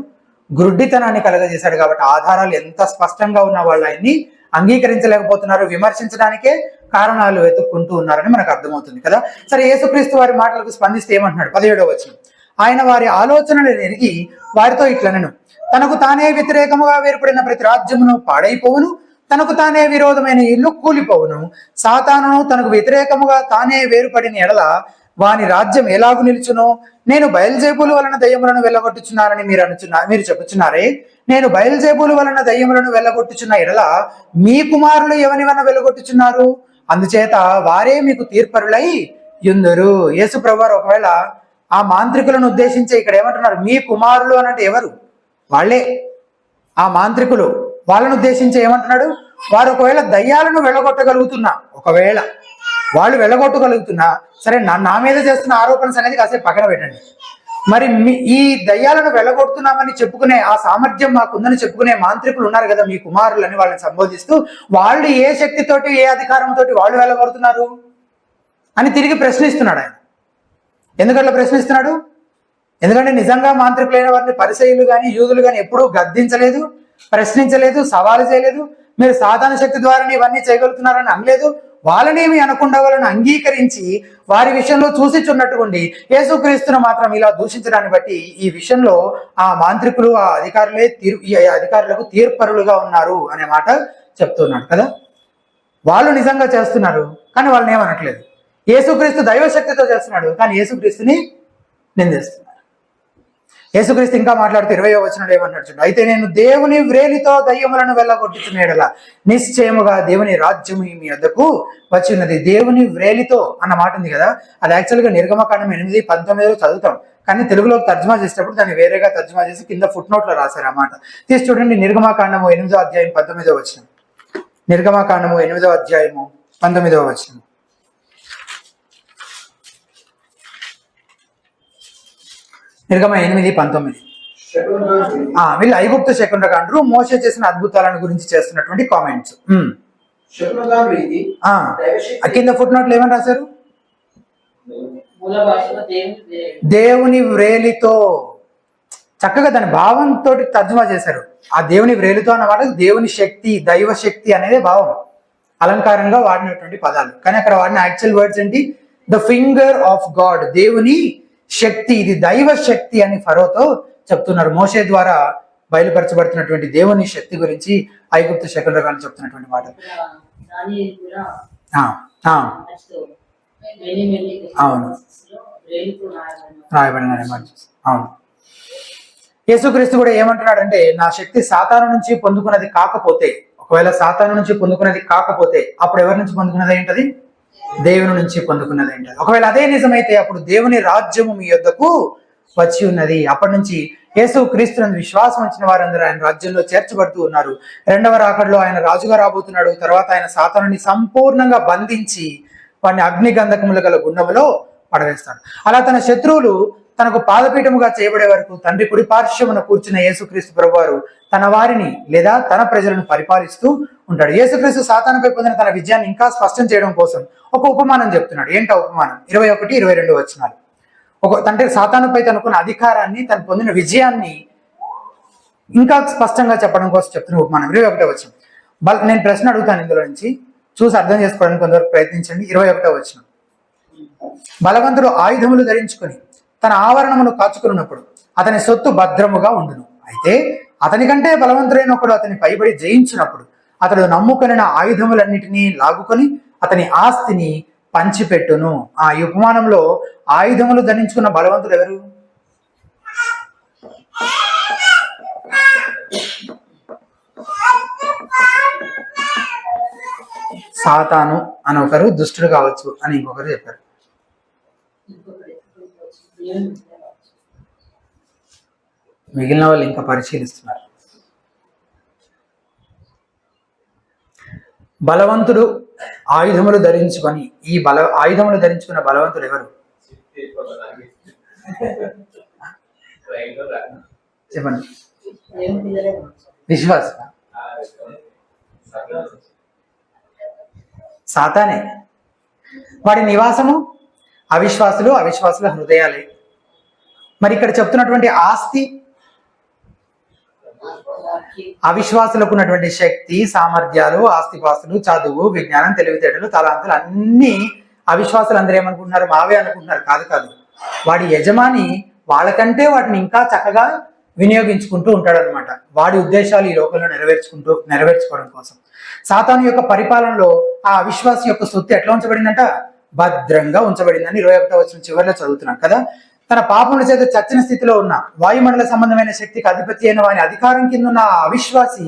Speaker 1: గుడ్డితనాన్ని కలగజేశాడు. కాబట్టి ఆధారాలు ఎంత స్పష్టంగా ఉన్న వాళ్ళు ఆయన్ని అంగీకరించలేకపోతున్నారు, విమర్శించడానికే కారణాలు వెతుక్కుంటూ ఉన్నారని మనకు అర్థమవుతుంది కదా. సరే, యేసుక్రీస్తు వారి మాటలకు స్పందిస్తే ఏమంటున్నాడు? 17వ వచనం, ఆయన వారి ఆలోచనలు ఎరిగి వారితో ఇట్లనెను, తనకు తానే వ్యతిరేకముగా వేర్పడిన ప్రతి రాజ్యమును పాడైపోవును, తనకు తానే విరోధమైన ఇల్లు కూలిపోవును. సాతానును తనకు వ్యతిరేకముగా తానే వేరుపడిన ఎడల వాని రాజ్యం ఎలాగు నిలుచును? నేను బయల్జేబులు వలన దయ్యములను వెళ్ళగొట్టుచున్నానని మీరు చెప్పుచున్నారే. నేను బయల్జేబులు వలన దయ్యములను వెళ్ళగొట్టుచున్న ఎడల మీ కుమారులు ఎవని వలన వెళ్ళగొట్టుచున్నారు? అందుచేత వారే మీకు తీర్పరులై యుందురు. యేసు ప్రభువారు ఒకవేళ ఆ మాంత్రికులను ఉద్దేశించి ఇక్కడ ఏమంటున్నారు? మీ కుమారులు అనంటే ఎవరు? వాళ్ళే ఆ మాంత్రికులు. వాళ్ళను ఉద్దేశించి ఏమంటున్నాడు? వారు ఒకవేళ దయ్యాలను వెళ్ళగొట్టగలుగుతున్నా, ఒకవేళ వాళ్ళు వెళ్ళగొట్టగలుగుతున్నా సరే, నా మీద చేస్తున్న ఆరోపణ అనేది కాసేపు పక్కన పెట్టండి. మరి ఈ దయ్యాలను వెళ్ళగొడుతున్నామని చెప్పుకునే ఆ సామర్థ్యం మాకుందని చెప్పుకునే మాంత్రికులు ఉన్నారు కదా మీ కుమారులని వాళ్ళని సంబోధిస్తూ, వాళ్ళు ఏ శక్తితోటి ఏ అధికారంతో వాళ్ళు వెళ్ళగొడుతున్నారు అని తిరిగి ప్రశ్నిస్తున్నాడు ఆయన. ఎందుకట్లా ప్రశ్నిస్తున్నాడు? ఎందుకంటే నిజంగా మాంత్రికులైన వారిని పరిసయ్యులు కానీ యూదులు కానీ ఎప్పుడూ గద్దించలేదు, ప్రశ్నించలేదు, సవాలు చేయలేదు. మీరు సాధారణ శక్తి ద్వారానే ఇవన్నీ చేయగలుగుతున్నారని అనలేదు. వాళ్ళనేమి అనకుండా వాళ్ళని అంగీకరించి వారి విషయంలో చూసిచున్నట్టుకుండి యేసుక్రీస్తును మాత్రం ఇలా దూషించడాన్ని బట్టి ఈ విషయంలో ఆ మాంత్రికులు ఆ అధికారులే ఈ అధికారులకు తీర్పరులుగా ఉన్నారు అనే మాట చెప్తున్నాడు కదా. వాళ్ళు నిజంగా చేస్తున్నారు కానీ వాళ్ళని ఏమనట్లేదు. యేసుక్రీస్తు దైవశక్తితో చేస్తున్నాడు కానీ యేసుక్రీస్తుని నిందిస్తున్నారు. యేసుక్రీస్తు ఇంకా మాట్లాడుతూ 20వ వచనంలో ఏమన్నాడు? అయితే నేను దేవుని వ్రేలితో దయ్యములను వెళ్ళగొట్టుచున్న యెడల నిశ్చయముగా దేవుని రాజ్యము మీ వద్దకు వచ్చి ఉన్నది. దేవుని వ్రేలితో అన్న మాట ఉంది కదా, అది యాక్చువల్గా నిర్గమకాండం 8:19 చదువుతాం. కానీ తెలుగులోకి తర్జుమా చేసేటప్పుడు దాన్ని వేరేగా తర్జుమా చేసి కింద ఫుట్ నోట్లో రాశారు అన్నమాట. తీసి చూడండి, నిర్గమకాండము 8వ అధ్యాయం 19వ వచనం. నిర్గమకాండము 8వ అధ్యాయము 19వ వచనం. నిర్గమ 8:19. వీళ్ళు ఐగుప్తు శకుండకాండ్రు మోషే చేసిన అద్భుతాలను గురించి చేస్తున్నటువంటి కామెంట్స్. కింద ఫుట్ నోట్లు ఏమని రాశారు? దేవుని వ్రేలితో. చక్కగా దాని భావంతో తర్జుమా చేశారు. ఆ దేవుని వ్రేలితో అన్నమాట దేవుని శక్తి, దైవ శక్తి అనేది భావం, అలంకారంగా వాడినటువంటి పదాలు. కానీ అక్కడ వాడిన యాక్చువల్ వర్డ్స్ ఏంటి? ద ఫింగర్ ఆఫ్ గాడ్, దేవుని శక్తి, ఇది దైవ శక్తి అని ఫరోతో చెప్తున్నారు. మోషే ద్వారా బయలుపరచబడుతున్నటువంటి దేవుని శక్తి గురించి ఐగుప్తు శకుండకాండ్రు చెప్తున్నటువంటి మాట. అవును, రాయబడిన మాట. అవును, యేసుక్రీస్తు కూడా ఏమంటున్నాడంటే, నా శక్తి సాతాను నుంచి పొందుకున్నది కాకపోతే, ఒకవేళ సాతాను నుంచి పొందుకున్నది కాకపోతే అప్పుడు ఎవరి నుంచి పొందుకున్నది ఏంటది? దేవుని నుంచి పొందుకున్నది ఏంటది? ఒకవేళ అదే నిజమైతే అప్పుడు దేవుని రాజ్యము మీ యొద్దకు వచ్చి ఉన్నది. అప్పటి నుంచి యేసు క్రీస్తునందు విశ్వాసం వచ్చిన వారందరూ ఆయన రాజ్యంలో చేర్చబడుతూ ఉన్నారు. రెండవ రాకడలో ఆయన రాజుగా రాబోతున్నాడు. తర్వాత ఆయన సాతానుని సంపూర్ణంగా బంధించి వాడిని అగ్ని గంధకములు గల గుండములో పడవేస్తాడు. అలా తన శత్రువులు తనకు పాదపీఠముగా చేయబడే వరకు తండ్రి కుడి పార్శ్వమున కూర్చున్న యేసుక్రీస్తు ప్రభువారు తన వారిని లేదా తన ప్రజలను పరిపాలిస్తూ ఉంటాడు. యేసుక్రీస్తు సాతానుపై పొందిన తన విజయాన్ని ఇంకా స్పష్టం చేయడం కోసం ఒక ఉపమానం చెప్తున్నాడు. ఏంటో ఉపమానం? 21, 22 వచనాలు. అంటే సాతానుపై తనకున్న అధికారాన్ని, తను పొందిన విజయాన్ని ఇంకా స్పష్టంగా చెప్పడం కోసం చెప్తున్న ఉపమానం. 21వ వచనం. నేను ప్రశ్న అడుగుతాను, ఇందులో నుంచి చూసి అర్థం చేసుకోవడానికి కొంతవరకు ప్రయత్నించండి. 21వ వచనం. బలవంతుడు ఆయుధములు ధరించుకొని తన ఆవరణమును కాచుకున్నప్పుడు అతని సొత్తు భద్రముగా ఉండును. అయితే అతని కంటే బలవంతుడైన ఒకడు అతని పైబడి జయించినప్పుడు అతడు నమ్ముకొనిన ఆయుధములన్నిటినీ లాగుకొని అతని ఆస్తిని పంచిపెట్టును. ఈ ఉపమానంలో ఆయుధములు ధరించుకున్న బలవంతుడు ఎవరు? సాతాను అని ఒకరు, దుష్టుడు కావచ్చు అని ఇంకొకరు చెప్పారు. మిగిలిన వాళ్ళు ఇంకా పరిశీలిస్తున్నారు. బలవంతుడు ఆయుధములు ధరించుకొని, ఆయుధములు ధరించుకున్న బలవంతుడు ఎవరు? చెప్పండి. విశ్వాస సాతానే. వాడి నివాసము అవిశ్వాసుల హృదయాలే. మరి ఇక్కడ చెప్తున్నటువంటి ఆస్తి, అవిశ్వాసులకు ఉన్నటువంటి శక్తి, సామర్థ్యాలు, ఆస్తిపాస్తులు, చదువు, విజ్ఞానం, తెలివితేటలు, తలాంతులు అన్ని అవిశ్వాసులు అందరూ ఏమనుకుంటున్నారు? మావే అనుకుంటున్నారు. కాదు. వాడి యజమాని వాళ్ళకంటే వాటిని ఇంకా చక్కగా వినియోగించుకుంటూ ఉంటాడు అనమాట. వాడి ఉద్దేశాలు ఈ లోకంలో నెరవేర్చుకోవడం కోసం. సాతాను యొక్క పరిపాలనలో ఆ అవిశ్వాసి యొక్క సొత్తు ఎట్లా ఉంచబడిందంట? భద్రంగా ఉంచబడిందని 21వ వచనం చివరిలో చదువుతున్నాం కదా. తన పాపముల చేత చచ్చిన స్థితిలో ఉన్న వాయుమండల సంబంధమైన శక్తికి అధిపతి అయిన వాని అధికారం కింద ఉన్న ఆ అవిశ్వాసి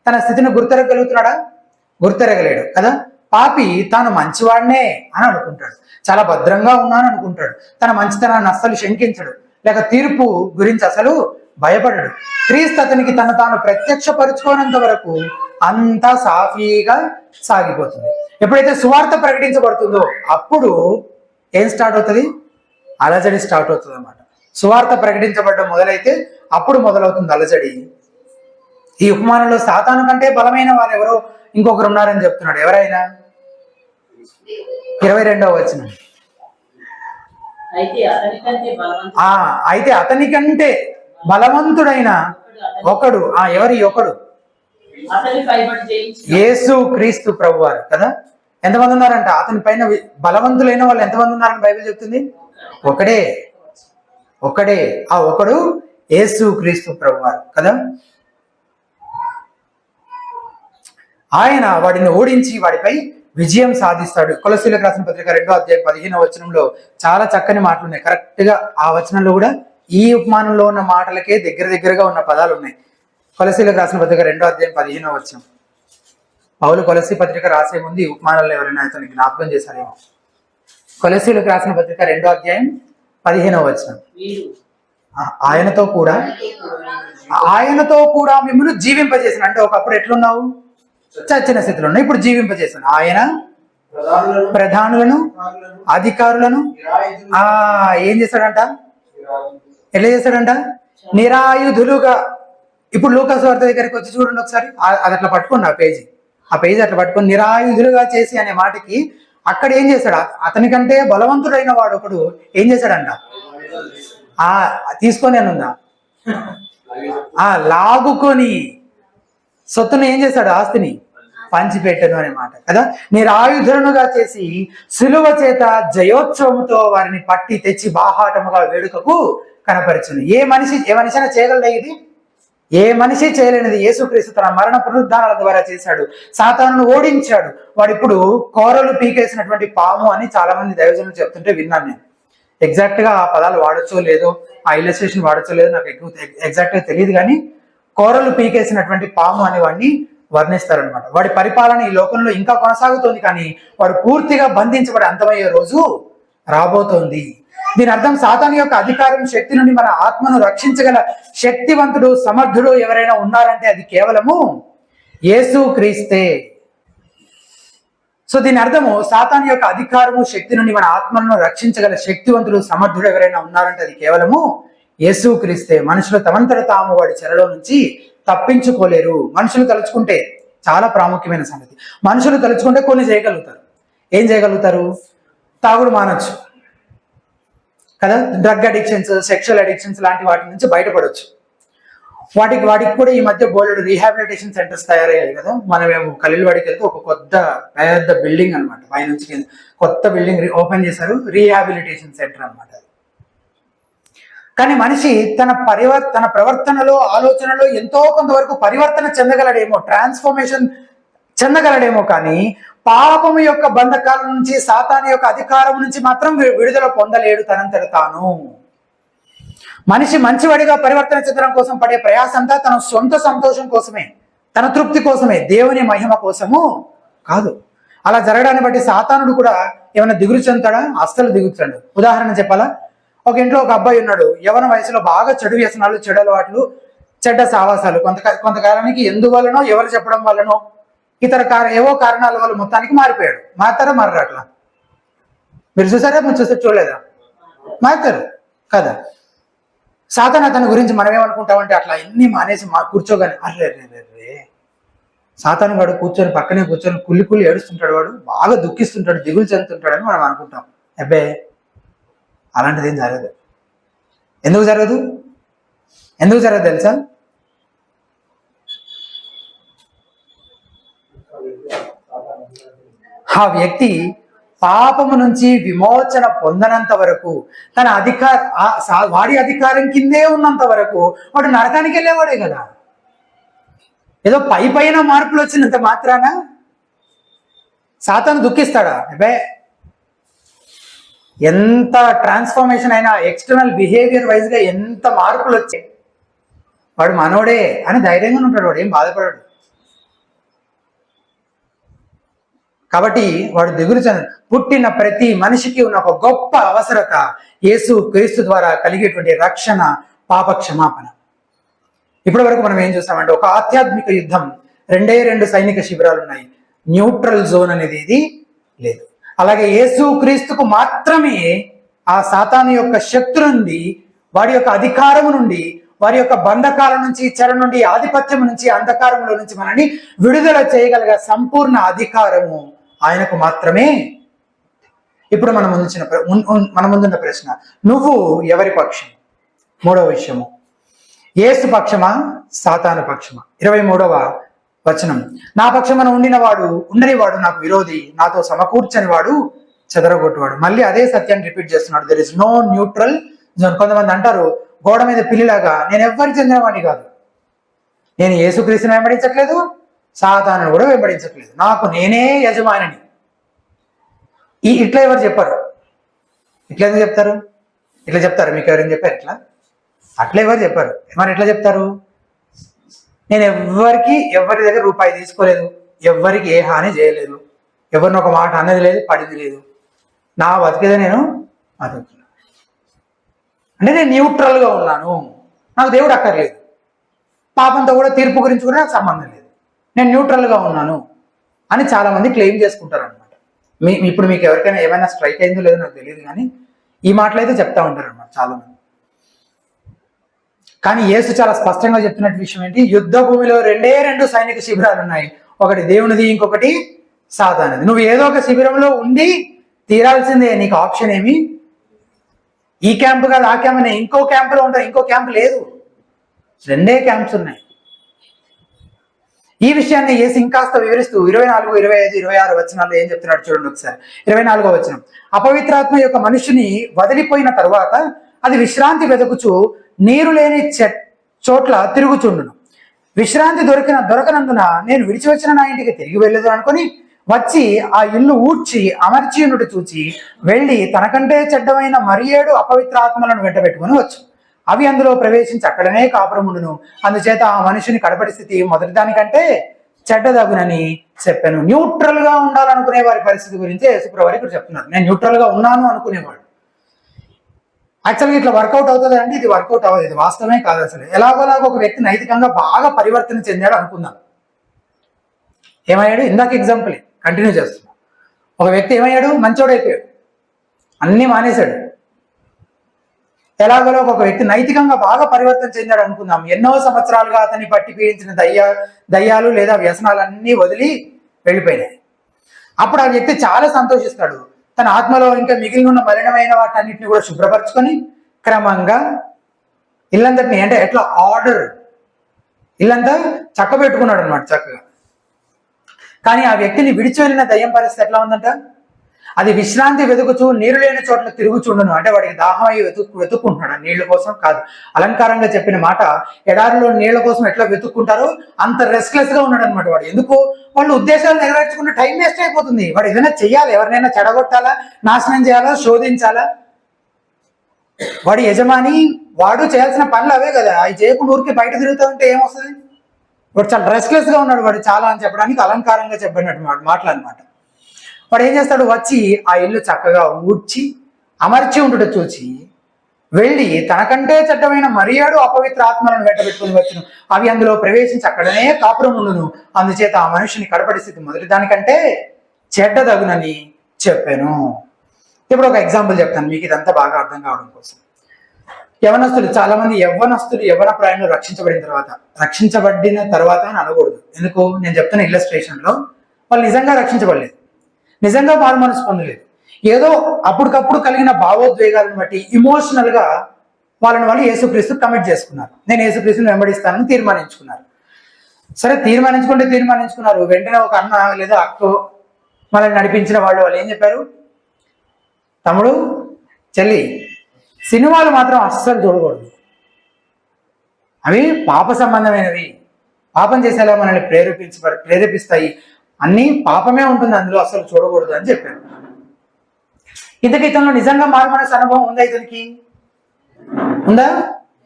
Speaker 1: తన స్థితిని గుర్తెరగలుగుతున్నాడా? గుర్తెరగలేడు కదా. పాపి తాను మంచివాడినే అని అనుకుంటాడు, చాలా భద్రంగా ఉన్నాను అనుకుంటాడు, తన మంచితనాన్ని అస్సలు శంకించడు, లేక తీర్పు గురించి అసలు భయపడడు. క్రీస్తు అతనికి తాను ప్రత్యక్షపరుచుకోనంత వరకు అంతా సాఫీగా సాగిపోతుంది. ఎప్పుడైతే సువార్త ప్రకటించబడుతుందో అప్పుడు ఏం స్టార్ట్ అవుతుంది? అలజడి స్టార్ట్ అవుతుంది అన్నమాట. సువార్త ప్రకటించబడడం మొదలైతే అప్పుడు మొదలవుతుంది అలజడి. ఈ ఉపమానంలో సాతాను కంటే బలమైన వారు ఎవరో ఇంకొకరు ఉన్నారని చెప్తున్నాడు. ఎవరైనా? 22వ వచనం. అయితే అతని కంటే బలవంతుడైన ఒకడు, ఎవరి ఒకడు? యేసు క్రీస్తు ప్రభువారు కదా. ఎంతమంది ఉన్నారంట అతని పైన బలవంతులైన వాళ్ళు? ఎంతమంది ఉన్నారని బైబిల్ చెప్తుంది? ఒకడే. ఆ ఒకడు యేసు క్రీస్తు ప్రభువారు కదా. ఆయన వాడిని ఓడించి వాడిపై విజయం సాధిస్తాడు. కొలస్సీలకు రాసిన పత్రిక 2వ అధ్యాయం 15వ వచనంలో చాలా చక్కని మాటలు ఉన్నాయి. కరెక్ట్ గా ఆ వచనంలో కూడా ఈ ఉపమానంలో ఉన్న మాటలకే దగ్గరగా ఉన్న పదాలు ఉన్నాయి. కొలస్సీలకు రాసిన పత్రిక 2వ అధ్యాయం 15వ వచనం. పౌలు కొలస్సీ పత్రిక రాసే ముందు ఈ ఉపమానాల్లో ఎవరైనా అతనికి జ్ఞాపకం చేశారేమో. కొలస్సీలకు రాసిన పత్రిక 2వ అధ్యాయం 15వ వచనం. ఆయనతో కూడా మిమ్మల్ని జీవింపజేసిన, అంటే ఒకప్పుడు ఎట్లున్నావు? చచ్చిన స్థితిలో ఉన్నాయి, ఇప్పుడు జీవింపజేశాను. ఆయన ప్రధానులను అధికారులను ఏం చేశాడంట? ఎట్లా చేశాడంట? నిరాయుధులుగా. ఇప్పుడు లూకాసు వార్త దగ్గరికి వచ్చి చూడండి ఒకసారి. అది అట్లా పట్టుకోండి, ఆ పేజీ అట్లా పట్టుకొని నిరాయుధులుగా చేసి అనే మాటకి అక్కడ ఏం చేశాడు? అతనికంటే బలవంతుడైన వాడు ఒకడు ఏం చేశాడంట? తీసుకొని అని ఉందా? లాగుకొని సొత్తును ఏం చేశాడు? ఆస్తిని పంచిపెట్టను అనే మాట కదా. నిరాయుధులుగా చేసి సిలువ చేత జయోత్సవముతో వారిని పట్టి తెచ్చి బాహాటముగా వేడుకకు కనపరచును. ఏ మనిషైనా చేయగలదా ఇది? ఏ మనిషి చేయలేనిది యేసుక్రీస్తు తన మరణ పునరుద్ధానాల ద్వారా చేశాడు. సాతానును ఓడించాడు. వాడు ఇప్పుడు కోరలు పీకేసినటువంటి పాము అని చాలా మంది దైవజనులు చెప్తుంటే విన్నాను నేను. ఎగ్జాక్ట్ గా ఆ పదాలు వాడచ్చో లేదో, ఆ ఇల్లస్ట్రేషన్ వాడచ్చో లేదో నాకు ఎగ్జాక్ట్ గా తెలియదు, కానీ కోరలు పీకేసినటువంటి పాము అని వాడిని వర్ణిస్తారనమాట. వాడి పరిపాలన ఈ లోకంలో ఇంకా కొనసాగుతోంది, కానీ వాడు పూర్తిగా బంధించబడి అంతమయ్యే రోజు రాబోతోంది. దీని అర్థం సాతాను యొక్క అధికారం, శక్తి నుండి మన ఆత్మను రక్షించగల శక్తివంతుడు, సమర్థుడు ఎవరైనా ఉన్నారంటే అది కేవలము యేసు క్రీస్తే. సో దీని అర్థము సాతాను యొక్క అధికారము, శక్తి నుండి మన ఆత్మను రక్షించగల శక్తివంతుడు, సమర్థుడు ఎవరైనా ఉన్నారంటే అది కేవలము యేసు క్రీస్తే. మనుషులు తమంతట తాము వాడి చెరలో నుంచి తప్పించుకోలేరు. మనుషులు తలుచుకుంటే, చాలా ప్రాముఖ్యమైన సంగతి, మనుషులు తలుచుకుంటే కొన్ని చేయగలుగుతారు. ఏం చేయగలుగుతారు? తాగుడు మానొచ్చు కదా, డ్రగ్ అడిక్షన్స్, సెక్షువల్ అడిక్షన్స్ లాంటి వాటి నుంచి బయటపడవచ్చు. వాటికి కూడా ఈ మధ్య బోల్డ్ రీహాబిలిటేషన్ సెంటర్స్ తయారయ్యాయి కదా. మేము కలిల్వాడికి వెళ్తే ఒక పెద్ద బిల్డింగ్ అనమాట, పైనుంచి కొత్త బిల్డింగ్ ఓపెన్ చేశారు, రీహాబిలిటేషన్ సెంటర్ అనమాట. కానీ మనిషి తన ప్రవర్తనలో, ఆలోచనలో ఎంతో కొంతవరకు పరివర్తన చెందగలడేమో, ట్రాన్స్ఫర్మేషన్ చెందగలడేమో, కానీ పాపము యొక్క బంధకాల నుంచి, సాతాను యొక్క అధికారం నుంచి మాత్రం విడుదల పొందలేడు తనంతట తాను. మనిషి మంచివాడిగా పరివర్తన చెందడం కోసం పడే ప్రయాసంతా తన సొంత సంతోషం కోసమే, తన తృప్తి కోసమే, దేవుని మహిమ కోసము కాదు. అలా జరగడాన్ని బట్టి సాతానుడు కూడా ఏమైనా దిగులు చెందుతాడా? అస్సలు దిగులు చెందడు. ఉదాహరణ చెప్పాలా? ఒక ఇంట్లో ఒక అబ్బాయి ఉన్నాడు, యవ్వన వయసులో బాగా చెడు వ్యసనాలు, చెడు అలవాట్లు, చెడ్డ సావాసాలు. కొంతకాలానికి ఎందువల్లనో, ఎవరు చెప్పడం వల్లనో, ఏవో కారణాల వల్ల మొత్తానికి మారిపోయాడు. మారుతారా? మారరా? అట్లా మీరు చూసారా? మీరు చూడలేదా? మారుతారు కదా. సాతాను అతని గురించి మనం ఏమనుకుంటామంటే, అట్లా ఎన్ని మానేసి కూర్చోగానే అర్రే సాతాను వాడు పక్కనే కూర్చొని కుల్లి ఏడుస్తుంటాడు, వాడు బాగా దుఃఖిస్తుంటాడు, దిగులు చెందుతుంటాడని మనం అనుకుంటాం. అబ్బే, అలాంటిది ఏం జరగదు. ఎందుకు జరగదు తెలుసా? ఆ వ్యక్తి పాపము నుంచి విమోచన పొందనంత వరకు, తన వాడి అధికారం కిందే ఉన్నంత వరకు వాడు నరకానికి వెళ్ళేవాడే కదా. ఏదో పైన మార్పులు వచ్చినంత మాత్రాన సాతాను దుఃఖిస్తాడా? అబ్బే, ఎంత ట్రాన్స్ఫర్మేషన్ అయినా, ఎక్స్టర్నల్ బిహేవియర్ వైజ్ గా ఎంత మార్పులు వచ్చాయి, వాడు మనోడే అని ధైర్యంగా ఉంటాడు, వాడు ఏం బాధపడాడు. కాబట్టి వాడు దిగులు చెందడు. పుట్టిన ప్రతి మనిషికి ఉన్న ఒక గొప్ప అవసరత యేసు క్రీస్తు ద్వారా కలిగేటువంటి రక్షణ, పాప క్షమాపణ. ఇప్పటి వరకు మనం ఏం చూస్తామంటే, ఒక ఆధ్యాత్మిక యుద్ధం, 2 సైనిక శిబిరాలు ఉన్నాయి, న్యూట్రల్ జోన్ అనేది ఇది లేదు. అలాగే యేసు క్రీస్తుకు మాత్రమే ఆ సాతాను యొక్క శక్తి నుండి వాడి యొక్క అధికారము నుండి, వారి యొక్క బంధకాల నుంచి, చెర నుండి, ఆధిపత్యం నుంచి, అంధకారంలో నుంచి మనల్ని విడుదల చేయగలిగే సంపూర్ణ అధికారము ఆయనకు మాత్రమే. ఇప్పుడు మన ముందున్న ప్రశ్న, నువ్వు ఎవరి పక్షం? మూడవ విషయము, యేసు పక్షమా సాతాను పక్షమా? 23వ వచనం, నా పక్షమున ఉండనివాడు నాకు విరోధి, నాతో సమకూర్చని వాడు చెదరగొట్టువాడు. మళ్ళీ అదే సత్యాన్ని రిపీట్ చేస్తున్నాడు. There is no neutral zone. కొంతమంది అంటారు గోడ మీద పిల్లిలాగా, నేను ఎవ్వరికి చెందినవాడిని కాదు, నేను యేసుక్రీస్తుని వెంబడించట్లేదు, సాతాను కూడా వెంబడించట్లేదు, నాకు నేనే యజమానిని. ఇట్లా ఎవరు చెప్పారు? ఇట్లా ఎందుకు చెప్తారు? ఇట్లా చెప్తారు? మీకు ఎవరైనా చెప్పారు ఇట్లా? అట్లా ఎవరు చెప్పారు? మరి ఎట్లా చెప్తారు? నేను ఎవరి దగ్గర రూపాయి తీసుకోలేదు, ఎవరికి ఏ హాని చేయలేదు, ఎవరిని ఒక మాట అన్నది లేదు, పడింది లేదు, నా బతికేదే నేను బతుకుతున్నాను అంటే నేను న్యూట్రల్గా ఉన్నాను, నాకు దేవుడు అక్కర్లేదు, పాపంతో కూడా తీర్పు గురించి కూడా నాకు సంబంధం లేదు, నేను న్యూట్రల్గా ఉన్నాను అని చాలామంది క్లెయిమ్ చేసుకుంటారు అనమాట. ఇప్పుడు మీకు ఎవరికైనా ఏమైనా స్ట్రైక్ అయిందో లేదో నాకు తెలియదు, కానీ ఈ మాటలు అయితే చెప్తా ఉంటారు అనమాట చాలామంది. కానీ యేసు చాలా స్పష్టంగా చెప్తున్నట్టు విషయం ఏంటి? యుద్ధ భూమిలో రెండు సైనిక శిబిరాలు ఉన్నాయి, ఒకటి దేవునిది, ఇంకొకటి సాతానుది. నువ్వు ఏదో ఒక శిబిరంలో ఉండి తీరాల్సిందే, నీకు ఆప్షన్ ఏమి? ఈ క్యాంపు కాదు, ఆ క్యాంప్ అనే ఇంకో క్యాంపులో ఉంటావు, ఇంకో క్యాంపు లేదు, రెండే క్యాంప్స్ ఉన్నాయి. ఈ విషయాన్ని యేసు ఇంకాస్త వివరిస్తూ 24, 25, 26 వచనాల్లో ఏం చెప్తున్నాడు చూడండి ఒకసారి. 24వ వచనం, అపవిత్రాత్మ యొక్క మనుషుని వదిలిపోయిన తరువాత అది విశ్రాంతి వెతుకుచు నీరు లేని చోట్ల తిరుగుచుండును. విశ్రాంతి దొరకనందున నేను విడిచి వచ్చిన నా ఇంటికి తిరిగి వెళ్ళదు అనుకుని వచ్చి ఆ ఇల్లు ఊడ్చి అమర్చియునుడు చూచి వెళ్ళి తనకంటే చెడ్డమైన 7 అపవిత్రాత్మలను వెంట పెట్టుకుని వచ్చు. అవి అందులో ప్రవేశించి అక్కడనే కాపురముండును. అందుచేత ఆ మనిషిని కడపటి స్థితి మొదటి దానికంటే చెడ్డదగునని చెప్పాను. న్యూట్రల్ గా ఉండాలనుకునే వారి పరిస్థితి గురించి యేసుప్రభువు ఇక్కడ చెప్తున్నారు. నేను న్యూట్రల్ గా ఉన్నాను అనుకునేవాడు. యాక్చువల్గా ఇట్లా వర్కౌట్ అవుతుంది అంటే ఇది వర్కౌట్ అవ్వదు, ఇది వాస్తవమే కాదు. అసలు ఎలాగోలాగో ఒక వ్యక్తి నైతికంగా బాగా పరివర్తన చెందాడు అనుకుందాం. ఏమయ్యాడు? ఇందాక ఎగ్జాంపుల్ కంటిన్యూ చేస్తున్నాం. ఒక వ్యక్తి ఏమయ్యాడు? మంచోడైపోయాడు, అన్నీ మానేశాడు. ఎలాగోలో ఒక వ్యక్తి నైతికంగా బాగా పరివర్తన చెందాడు అనుకుందాం. ఎన్నో సంవత్సరాలుగా అతన్ని పట్టి పీడించిన దయ్యాలు లేదా వ్యసనాలన్నీ వదిలి వెళ్ళిపోయినాయి. అప్పుడు ఆ వ్యక్తి చాలా సంతోషిస్తాడు. తన ఆత్మలో ఇంకా మిగిలిన ఉన్న మలినమైన వాటన్నిటిని కూడా శుభ్రపరచుకొని క్రమంగా ఇల్లందరినీ, అంటే ఎట్లా ఆర్డర్, ఇల్లంతా చక్కబెట్టుకున్నాడు అనమాట చక్కగా. కానీ ఆ వ్యక్తిని విడిచి వెళ్ళిన దయ్యం పరిస్థితి ఎట్లా ఉందంట? అది విశ్రాంతి వెతుకుచూ నీరు లేని చోట్ల తిరుగుచుండును. అంటే వాడికి దాహం అయ్యి వెతుక్కుంటున్నాడు, నీళ్ల కోసం కాదు. అలంకారంగా చెప్పిన మాట, ఎడారిలో నీళ్ల కోసం ఎట్లా వెతుక్కుంటారో అంత రెస్ట్లెస్ గా ఉన్నాడు అనమాట వాడు. ఎందుకు? వాళ్ళు ఉద్దేశాలు నెరవేర్చుకుంటే టైం వేస్ట్ అయిపోతుంది. వాడు ఏదైనా చెయ్యాలి, ఎవరినైనా చెడగొట్టాలా, నాశనం చేయాలా, శోధించాలా. వాడి యజమాని, వాడు చేయాల్సిన పనులు అవే కదా. అవి చేయకుండా ఊరికి బయట తిరుగుతూ ఉంటే ఏమొస్తుంది? వాడు చాలా రెస్ట్లెస్ గా ఉన్నాడు, వాడు చాలా అని చెప్పడానికి అలంకారంగా చెప్పినట్టు మాటలు అనమాట. వాడు ఏం చేస్తాడు? వచ్చి ఆ ఇల్లు చక్కగా ఊడ్చి అమర్చి ఉండటం చూచి వెళ్ళి తనకంటే చెడ్డమైన 7 అపవిత్ర ఆత్మలను వెంటబెట్టుకుని వచ్చును. అవి అందులో ప్రవేశించి అక్కడనే కాపురం ఉండును. అందుచేత ఆ మనిషిని కడపటి స్థితి మొదటి దానికంటే చెడ్డదగునని చెప్పాను. ఇప్పుడు ఒక ఎగ్జాంపుల్ చెప్తాను మీకు ఇదంతా బాగా అర్థం కావడం కోసం. యవనస్తులు, చాలా మంది యవ్వన ప్రాయంలో రక్షించబడిన తర్వాత అని అనకూడదు. ఎందుకు? నేను చెప్తున్న ఇల్లస్ట్రేషన్ లో వాళ్ళు నిజంగా రక్షించబడలేదు, నిజంగా మారు మనసు పొందలేదు. ఏదో అప్పటికప్పుడు కలిగిన భావోద్వేగాలను బట్టి ఇమోషనల్ గా వాళ్ళు యేసుక్రీస్తు కమిట్ చేసుకున్నారు. నేను యేసుక్రీస్తుని వెంబడిస్తానని తీర్మానించుకున్నారు. సరే, తీర్మానించుకున్నారు. వెంటనే ఒక అన్న లేదా అక్కో మనల్ని నడిపించిన వాళ్ళు ఏం చెప్పారు? తమ్ముడు, చెల్లి, సినిమాలు మాత్రం అస్సలు చూడకూడదు, అవి పాప సంబంధమైనవి, పాపం చేసేలా మనల్ని ప్రేరేపిస్తాయి, అన్నీ పాపమే ఉంటుంది అందులో, అసలు చూడకూడదు అని చెప్పారు. ఇంతకీ ఇతనిలో నిజంగా మారు మనసు అనుభవం ఉందా? ఇతనికి ఉందా?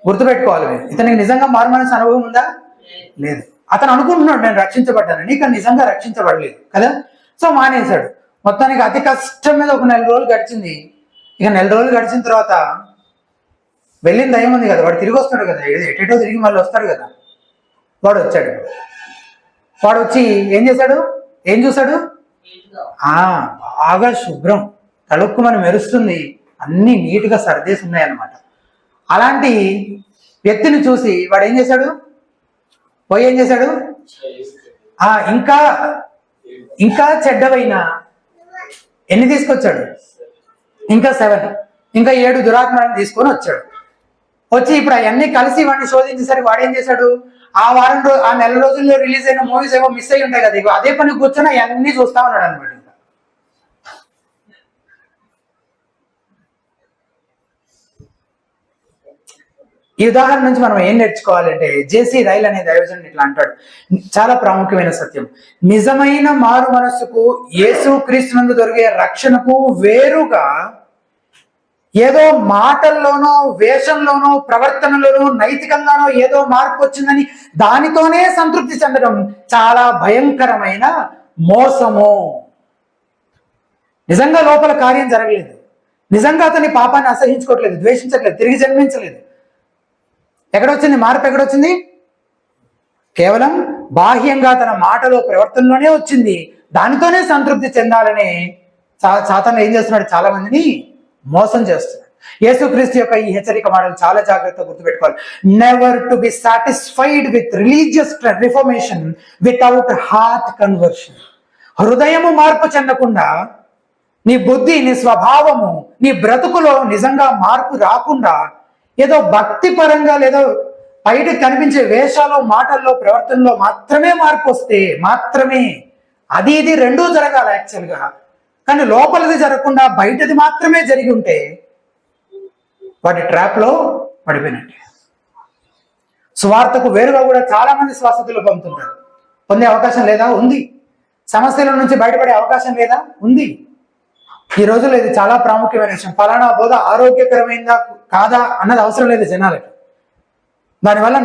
Speaker 1: గుర్తుపెట్టుకోవాలి. ఇతనికి నిజంగా మారు మనసు అనుభవం ఉందా? లేదు. అతను అనుకుంటున్నాడు నేను రక్షించబడ్డానని, కానీ నిజంగా రక్షించబడలేదు కదా. సో మానేశాడు. మొత్తానికి అతి కష్టం మీద ఒక 4 రోజులు గడిచింది. ఇక 4 రోజులు గడిచిన తర్వాత వెళ్ళిన దయ్యం ఉంది కదా, వాడు తిరిగి వస్తాడు కదా, ఎటేటో తిరిగి మళ్ళీ వస్తాడు కదా. వాడు వచ్చాడు. వాడు వచ్చి ఏం చేశాడు? ఏం చూశాడు? బాగా శుభ్రం, తలుక్కుమని మెరుస్తుంది, అన్ని నీట్గా సర్దేసి ఉన్నాయన్నమాట. అలాంటి వ్యక్తిని చూసి వాడు ఏం చేశాడు? పోయి ఏం చేశాడు? ఇంకా ఇంకా చెడ్డవైన ఎన్ని తీసుకొచ్చాడు? ఇంకా 7, ఇంకా 7 దురాత్మలను తీసుకొని వచ్చాడు. వచ్చి ఇప్పుడు అవన్నీ కలిసి వాడిని శోధించేసరికి వాడు ఏం చేశాడు? ఆ నెల రోజుల్లో రిలీజ్ అయిన మూవీస్ ఏవో మిస్ అయ్యి ఉంటాయి కదా, ఇక అదే పని కూర్చొని అవన్నీ చూస్తా ఉన్నాడు అనమాట. ఈ ఉదాహరణ నుంచి మనం ఏం నేర్చుకోవాలంటే, జేసీ రైల్ అనే దైవజనుడు ఇట్లా అంటాడు, చాలా ప్రాముఖ్యమైన సత్యం. నిజమైన మారు మనస్సుకు, యేసు క్రీస్తునందు దొరికే రక్షణకు వేరుగా ఏదో మాటల్లోనో, వేషంలోనో, ప్రవర్తనలోనో, నైతికంగానో ఏదో మార్పు వచ్చిందని దానితోనే సంతృప్తి చెందడం చాలా భయంకరమైన మోసము. నిజంగా లోపల కార్యం జరగలేదు, నిజంగా అతని పాపాన్ని అసహించుకోవట్లేదు, ద్వేషించట్లేదు, తిరిగి జన్మించలేదు. ఎక్కడొచ్చింది మార్పు? ఎక్కడొచ్చింది? కేవలం బాహ్యంగా తన మాటలో, ప్రవర్తనలోనే వచ్చింది. దానితోనే సంతృప్తి చెందాలని సాతాను ఏం చేస్తున్నాడు? చాలా మందిని మోసం చేస్తున్నాడు. యేసుక్రీస్తు యొక్క ఈ హెచ్చరిక మాటలు చాలా జాగ్రత్తగా గుర్తుపెట్టుకోవాలి. Never to be satisfied with religious reformation without heart conversion. హృదయము మార్పు చెందకుండా, నీ బుద్ధి, నీ స్వభావము, నీ బ్రతుకులో నిజంగా మార్పు రాకుండా, ఏదో భక్తి పరంగా లేదో బయటకు కనిపించే వేషాలు, మాటల్లో, ప్రవర్తనలో మాత్రమే మార్పు వస్తే మాత్రమే, అది ఇది రెండూ జరగాలి యాక్చువల్గా. కానీ లోపలిది జరగకుండా బయటది మాత్రమే జరిగి ఉంటే వాటి ట్రాప్లో పడిపోయినట్టే. సువార్తకు వేరుగా కూడా చాలా మంది స్వస్థతలు పొందుతుంటారు. పొందే అవకాశం లేదా? ఉంది. సమస్యల నుంచి బయటపడే అవకాశం లేదా? ఉంది. ఈ రోజుల్లో ఇది చాలా ప్రాముఖ్యమైన విషయం. ఫలానా బోధ ఆరోగ్యకరమైందా కాదా అన్నది అవసరం లేదు జనాలకి. దానివల్ల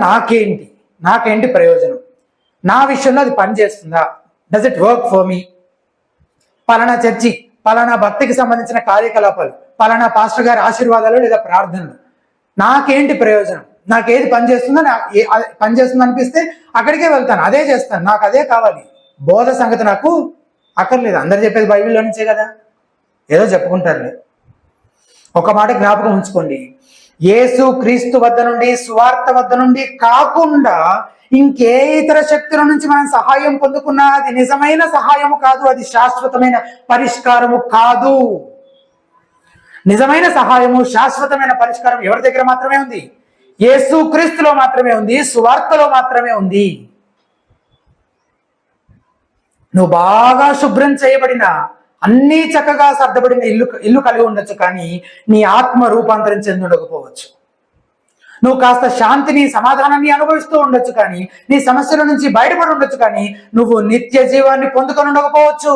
Speaker 1: నాకేంటి ప్రయోజనం? నా విషయంలో అది పనిచేస్తుందా? Does it work for me? పలానా చర్చి, పలానా భక్తికి సంబంధించిన కార్యకలాపాలు, పలానా పాస్టర్ గారి ఆశీర్వాదాలు లేదా ప్రార్థనలు, నాకేంటి ప్రయోజనం? నాకేది పనిచేస్తుందో, పనిచేస్తుంది అనిపిస్తే అక్కడికే వెళ్తాను, అదే చేస్తాను, నాకు అదే కావాలి. బోధ సంగతి నాకు అక్కర్లేదు. అందరు చెప్పేది బైబిల్లో నుంచే కదా, ఏదో చెప్పుకుంటారులే. ఒక మాట జ్ఞాపకం ఉంచుకోండి, యేసు క్రీస్తు వద్ద నుండి, సువార్త వద్ద నుండి కాకుండా ఇంకే ఇతర శక్తుల నుంచి మనం సహాయం పొందుకున్నా అది నిజమైన సహాయము కాదు, అది శాశ్వతమైన పరిష్కారము కాదు. నిజమైన సహాయము, శాశ్వతమైన పరిష్కారం ఎవరి దగ్గర మాత్రమే ఉంది? యేసు క్రీస్తులో మాత్రమే ఉంది, సువార్తలో మాత్రమే ఉంది. నువ్వు బాగా శుభ్రం చేయబడిన, అన్నీ చక్కగా సర్దబడిన ఇల్లు కలిగి ఉండొచ్చు, కానీ నీ ఆత్మ రూపాంతరం చెంది ఉండకపోవచ్చు. నువ్వు కాస్త శాంతిని, సమాధానాన్ని అనుభవిస్తూ ఉండొచ్చు, కానీ నీ సమస్యల నుంచి బయటపడి ఉండొచ్చు, కానీ నువ్వు నిత్య జీవాన్ని పొందుకొని ఉండకపోవచ్చు.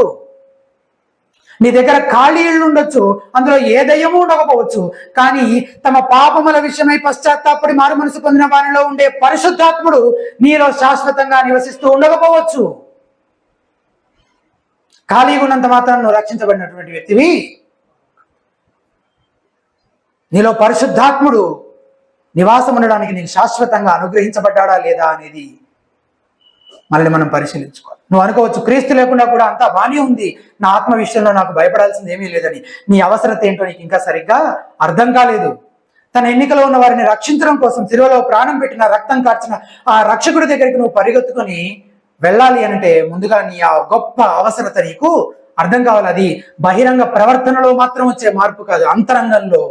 Speaker 1: నీ దగ్గర ఖాళీ ఇళ్ళు ఉండొచ్చు, అందులో ఏ దయ్యము ఉండకపోవచ్చు, కానీ తమ పాపముల విషయమై పశ్చాత్తాపడి మారు మనసు పొందిన వారిలో ఉండే పరిశుద్ధాత్ముడు నీలో శాశ్వతంగా నివసిస్తూ ఉండకపోవచ్చు. ఖాళీగా ఉన్నంత మాత్రం నువ్వు రక్షించబడినటువంటి వ్యక్తివి. నీలో పరిశుద్ధాత్ముడు నివాసం ఉండడానికి నీకు శాశ్వతంగా అనుగ్రహించబడ్డాడా లేదా అనేది మళ్ళీ మనం పరిశీలించుకోవాలి. నువ్వు అనుకోవచ్చు, క్రీస్తు లేకుండా కూడా అంతా బానే ఉంది, నా ఆత్మ విషయంలో నాకు భయపడాల్సింది ఏమీ లేదని. నీ అవసరత ఏంటో నీకు ఇంకా సరిగ్గా అర్థం కాలేదు. తన ఎన్నికలో ఉన్న వారిని రక్షించడం కోసం శిలువలో ప్రాణం పెట్టిన, రక్తం కార్చిన ఆ రక్షకుడి దగ్గరికి నువ్వు పరిగెత్తుకొని వెళ్ళాలి అంటే ముందుగా నీ ఆ గొప్ప అవసరత నీకు అర్థం కావాలి. అది బహిరంగ ప్రవర్తనలో మాత్రం వచ్చే మార్పు కాదు, అంతరంగంలో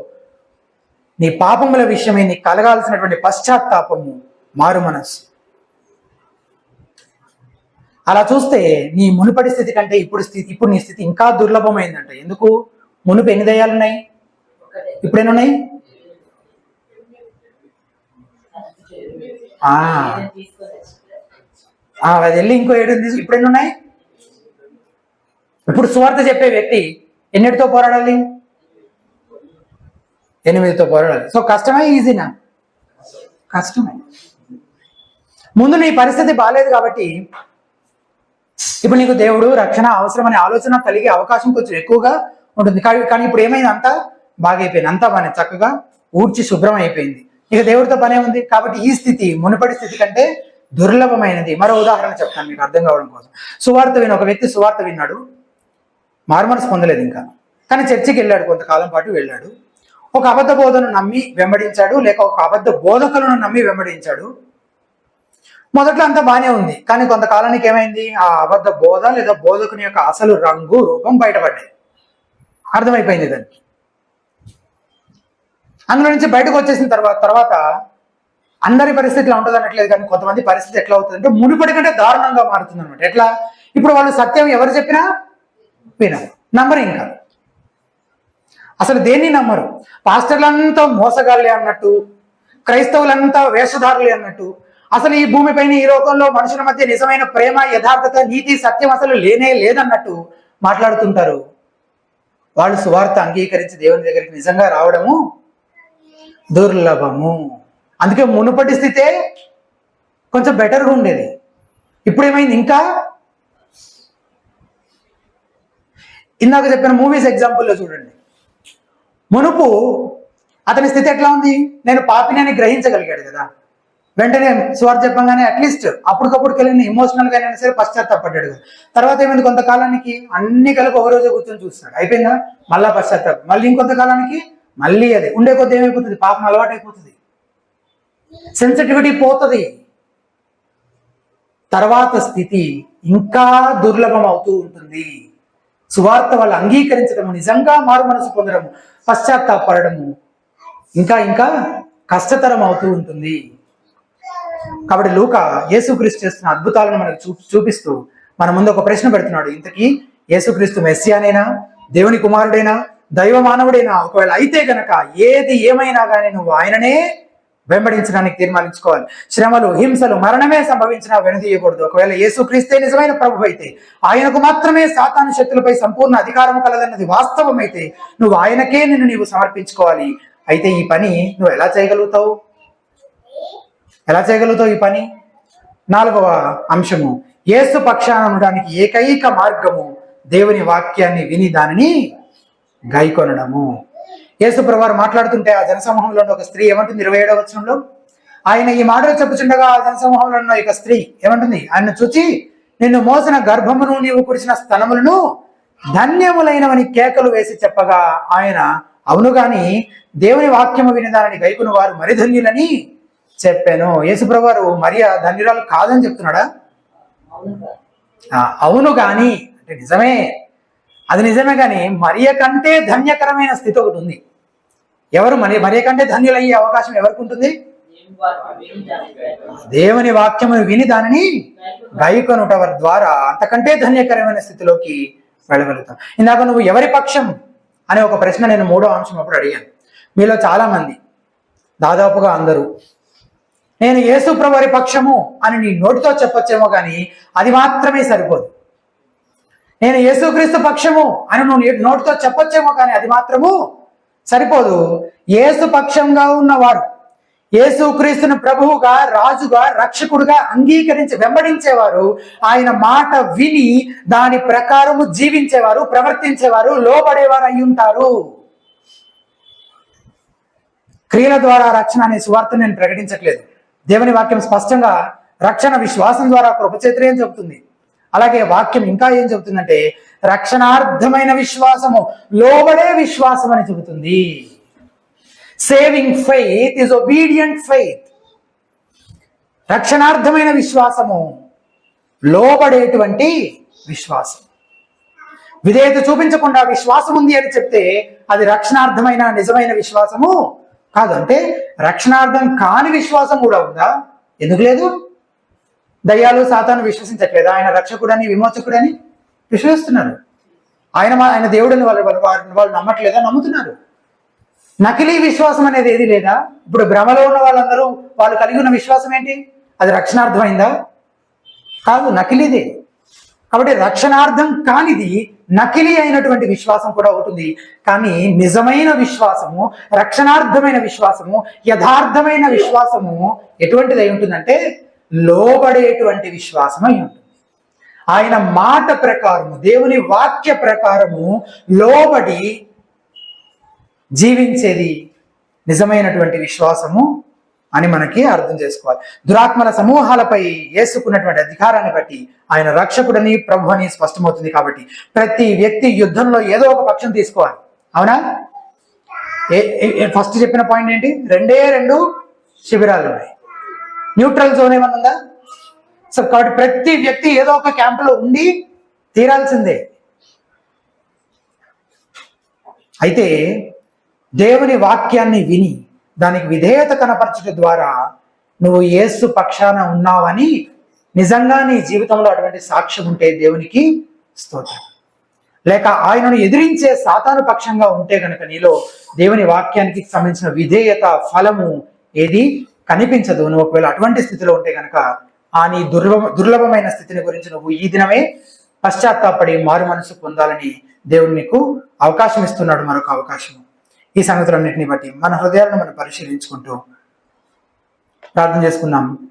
Speaker 1: నీ పాపముల విషయమై నీకు కలగాల్సినటువంటి పశ్చాత్తాపము, మారు మనస్సు. అలా చూస్తే నీ మునుపటి స్థితి కంటే ఇప్పుడు నీ స్థితి ఇంకా దుర్లభమైందంట. ఎందుకు? మునుపు ఎన్ని దయ్యాలు ఉన్నాయి? ఇప్పుడు ఎన్ని ఉన్నాయి? అది వెళ్ళి ఇంకో 7 ఉంది. ఇప్పుడు ఎన్ని ఉన్నాయి? ఇప్పుడు సువార్త చెప్పే వ్యక్తి ఎన్నిటితో పోరాడాలి? 8తో పోరాడాలి. సో కష్టమే, ఈజీనా? కష్టమే. ముందు నీ పరిస్థితి బాగాలేదు కాబట్టి ఇప్పుడు నీకు దేవుడు, రక్షణ అవసరం అనే ఆలోచన కలిగే అవకాశం కొంచెం ఎక్కువగా ఉంటుంది. కానీ ఇప్పుడు ఏమైంది? అంతా బాగైపోయింది, అంతా బాగా చక్కగా ఊడ్చి శుభ్రం అయిపోయింది. ఇక దేవుడితో పనే ఉంది. కాబట్టి ఈ స్థితి మునుపటి స్థితి కంటే దుర్లభమైనది. మరో ఉదాహరణ చెప్తాను మీకు అర్థం కావడం కోసం. ఒక వ్యక్తి సువార్త విన్నాడు, మారుమనసు పొందలేదు ఇంకా, కానీ చర్చికి వెళ్ళాడు, కొంతకాలం పాటు వెళ్ళాడు. ఒక అబద్ధ బోధను నమ్మి వెంబడించాడు, లేక ఒక అబద్ధ బోధకులను నమ్మి వెంబడించాడు. మొదట్లో అంతా బాగానే ఉంది, కానీ కొంతకాలానికి ఏమైంది, ఆ అబద్ధ బోధ లేదా బోధకుని యొక్క అసలు రంగు రూపం బయటపడ్డాయి. అర్థమైపోయింది దానికి. అందులో నుంచి బయటకు వచ్చేసిన తర్వాత అందరి పరిస్థితి ఇలా ఉంటుంది అనట్లేదు, కానీ కొంతమంది పరిస్థితి ఎట్లా అవుతుందంటే మునుపటి కంటే దారుణంగా మారుతుంది అనమాట. ఎట్లా? ఇప్పుడు వాళ్ళు సత్యం ఎవరు చెప్పినా వినరు, నమ్మరు. ఇంకా అసలు దేన్ని నమ్మరు. పాస్టర్లంతా మోసగాళ్ళే అన్నట్టు, క్రైస్తవులంతా వేషధారులే అన్నట్టు, అసలు ఈ భూమిపైన ఈ లోకంలో మనుషుల మధ్య నిజమైన ప్రేమ, యథార్థత, నీతి, సత్యం అసలు లేనే లేదన్నట్టు మాట్లాడుతుంటారు. వాళ్ళు సువార్త అంగీకరించి దేవుని దగ్గరికి నిజంగా రావడము దుర్లభము. అందుకే మునుపటి స్థితే కొంచెం బెటర్గా ఉండేది. ఇప్పుడు ఏమైంది? ఇంకా ఇందాక చెప్పిన మూవీస్ ఎగ్జాంపుల్లో చూడండి. మునుపు అతని స్థితి ఎట్లా ఉంది? నేను పాపిని అని గ్రహించగలిగాడు కదా, వెంటనే సువార్త చెప్పంగానే అట్లీస్ట్ అప్పటికప్పుడు కలిగిన ఇమోషనల్గా అయినా సరే పశ్చాత్తాపడ్డాడు కదా. తర్వాత ఏమైంది? కొంతకాలానికి అన్ని కలిపి ఒక రోజు కూర్చొని చూస్తున్నాడు, అయిపోయిందా? మళ్ళా పశ్చాత్తాపం, మళ్ళీ ఇంకొంతకాలానికి మళ్ళీ అదే ఉండే కొద్ది ఏమైపోతుంది? పాపం అలవాటు అయిపోతుంది, సెన్సిటివిటీ పోతుంది. తర్వాత స్థితి ఇంకా దుర్లభం అవుతూ ఉంటుంది. సువార్త వాళ్ళు అంగీకరించడము, నిజంగా మారు మనసు పొందడము, పశ్చాత్తాపడము ఇంకా ఇంకా కష్టతరం అవుతూ ఉంటుంది. కాబట్టి లూకా యేసుక్రీస్తు చేస్తున్న అద్భుతాలను మనకు చూపిస్తూ మన ముందు ఒక ప్రశ్న పెడుతున్నాడు. ఇంతకీ యేసుక్రీస్తు మెస్సియానేనా, దేవుని కుమారుడేనా, దైవ మానవుడేనా? ఒకవేళ అయితే గనక ఏది ఏమైనా కానీ నువ్వు ఆయననే వెంబడించడానికి తీర్మానించుకోవాలి. శ్రమలు, హింసలు, మరణమే సంభవించినా వెనుదీయకూడదు. ఒకవేళ యేసుక్రీస్తే నిజమైన ప్రభు అయితే, ఆయనకు మాత్రమే సాతాను శక్తులపై సంపూర్ణ అధికారం కలదన్నది వాస్తవమైతే, నువ్వు ఆయనకే నీవు సమర్పించుకోవాలి. అయితే ఈ పని నువ్వు ఎలా చేయగలుగుతావు? ఈ పని? 4వ అంశము, యేసు పక్షాన ఉండడానికి ఏకైక మార్గము దేవుని వాక్యాన్ని విని దానిని గైకొనడము. యేసు ప్రభువారు మాట్లాడుతుంటే ఆ జనసమూహంలో ఒక స్త్రీ ఏమంటుంది? 27వ వచనంలో ఆయన ఈ మాటలు చెప్పుచుండగా ఆ జనసమూహంలో ఉన్న ఒక స్త్రీ ఏమంటుంది? ఆయన చూచి, నిన్ను మోసిన గర్భమును నీవు కుడిచిన స్తనములను ధన్యములైనవని కేకలు వేసి చెప్పగా ఆయన, అవును గాని దేవుని వాక్యము విని దానిని గైకొను వారు మరి ధన్యులని చెప్పాను. యేసు ప్రభువారు మరియా ధన్యురాలు కాదని చెప్తున్నాడా? అవును గాని అంటే నిజమే, అది నిజమే. కానీ మరియ కంటే ధన్యకరమైన స్థితి ఒకటి ఉంది. ఎవరు మరియ కంటే ధన్యులయ్యే అవకాశం ఎవరికి ఉంటుంది? దేవుని వాక్యమును విని దానిని గైకొనుట ద్వారా అంతకంటే ధన్యకరమైన స్థితిలోకి వెళ్ళగలుగుతాం. ఇందాక నువ్వు ఎవరి పక్షం అనే ఒక ప్రశ్న నేను 3వ అంశం అప్పుడు అడిగాను. మీలో చాలా మంది, దాదాపుగా అందరూ, నేను యేసు ప్రభువారి పక్షము అని నీ నోటితో చెప్పొచ్చేమో కానీ అది మాత్రమే సరిపోదు. నేను యేసుక్రీస్తు పక్షము అని నువ్వు నోటితో చెప్పొచ్చేమో కానీ అది మాత్రము సరిపోదు. యేసు పక్షంగా ఉన్నవారు, యేసుక్రీస్తును ప్రభువుగా, రాజుగా, రక్షకుడుగా అంగీకరించి వెంబడించేవారు, ఆయన మాట విని దాని ప్రకారము జీవించేవారు, ప్రవర్తించేవారు, లోబడేవారు అయి ఉంటారు. క్రియల ద్వారా రక్షణ అనే సువార్తను నేను ప్రకటించట్లేదు. దేవుని వాక్యం స్పష్టంగా రక్షణ విశ్వాసం ద్వారా కృపచేతులే అని చెబుతుంది. అలాగే వాక్యం ఇంకా ఏం చెబుతుందంటే రక్షణార్థమైన విశ్వాసము, లోబడే విశ్వాసం అని చెబుతుంది. Saving faith is obedient faith. రక్షణార్థమైన విశ్వాసము, లోబడేటువంటి విశ్వాసం. విధేయత చూపించకుండా విశ్వాసం ఉంది అని చెప్తే అది రక్షణార్థమైన నిజమైన విశ్వాసము కాదు. అంటే రక్షణార్థం కాని విశ్వాసం కూడా ఉందా? ఎందుకు లేదు? దయ్యాలు, సాతాను విశ్వసించట్లేదు, ఆయన రక్షకుడని, విమోచకుడని విశ్వసిస్తున్నారు. ఆయన దేవుడని వాళ్ళు నమ్మట్లేదా? నమ్ముతున్నారు. నకిలీ విశ్వాసం అనేది ఏది లేదా? ఇప్పుడు భ్రమలో ఉన్న వాళ్ళందరూ వాళ్ళు కలిగి ఉన్న విశ్వాసం ఏంటి? అది రక్షణార్థమైందా? కాదు, నకిలీదే. కాబట్టి రక్షణార్థం కానిది నకిలీ అయినటువంటి విశ్వాసం కూడా ఉంటుంది. కానీ నిజమైన విశ్వాసము, రక్షణార్థమైన విశ్వాసము, యథార్థమైన విశ్వాసము ఎటువంటిది అయి ఉంటుందంటే లోబడేటువంటి విశ్వాసం అయి ఉంటుంది. ఆయన మాట ప్రకారము, దేవుని వాక్య ప్రకారము లోబడి జీవించేది నిజమైనటువంటి విశ్వాసము అని మనకి అర్థం చేసుకోవాలి. దురాత్మల సమూహాలపై యేసుకున్నటువంటి అధికారాన్ని బట్టి ఆయన రక్షకుడని, ప్రభు అని స్పష్టమవుతుంది. కాబట్టి ప్రతి వ్యక్తి యుద్ధంలో ఏదో ఒక పక్షం తీసుకోవాలి. అవునా? ఫస్ట్ చెప్పిన పాయింట్ ఏంటి? రెండు శిబిరాలు ఉన్నాయి. న్యూట్రల్ జోన్ ఏమన్నా ఉందా? సో కాబట్టి ప్రతి వ్యక్తి ఏదో ఒక క్యాంపులో ఉండి తీరాల్సిందే. అయితే దేవుని వాక్యాన్ని విని దానికి విధేయత కనపరచడం ద్వారా నువ్వు యేసు పక్షాన ఉన్నావని నిజంగా నీ జీవితంలో అటువంటి సాక్ష్యం ఉంటే దేవునికి స్తోత్రం. లేక ఆయనను ఎదిరించే సాతాను పక్షంగా ఉంటే గనక నీలో దేవుని వాక్యానికి సంబంధించిన విధేయత ఫలము ఏది కనిపించదు. నువ్వు ఒకవేళ అటువంటి స్థితిలో ఉంటే గనక ఆ నీ దుర్లభమైన స్థితిని గురించి నువ్వు ఈ దినమే పశ్చాత్తాపడి మారు మనసు పొందాలని దేవుడు నీకు అవకాశం ఇస్తున్నాడు, మరొక అవకాశం. ఈ సంగతులన్నింటినీ బట్టి మన హృదయాలను మనం పరిశీలించుకుంటూ ప్రార్థన చేసుకుందాం.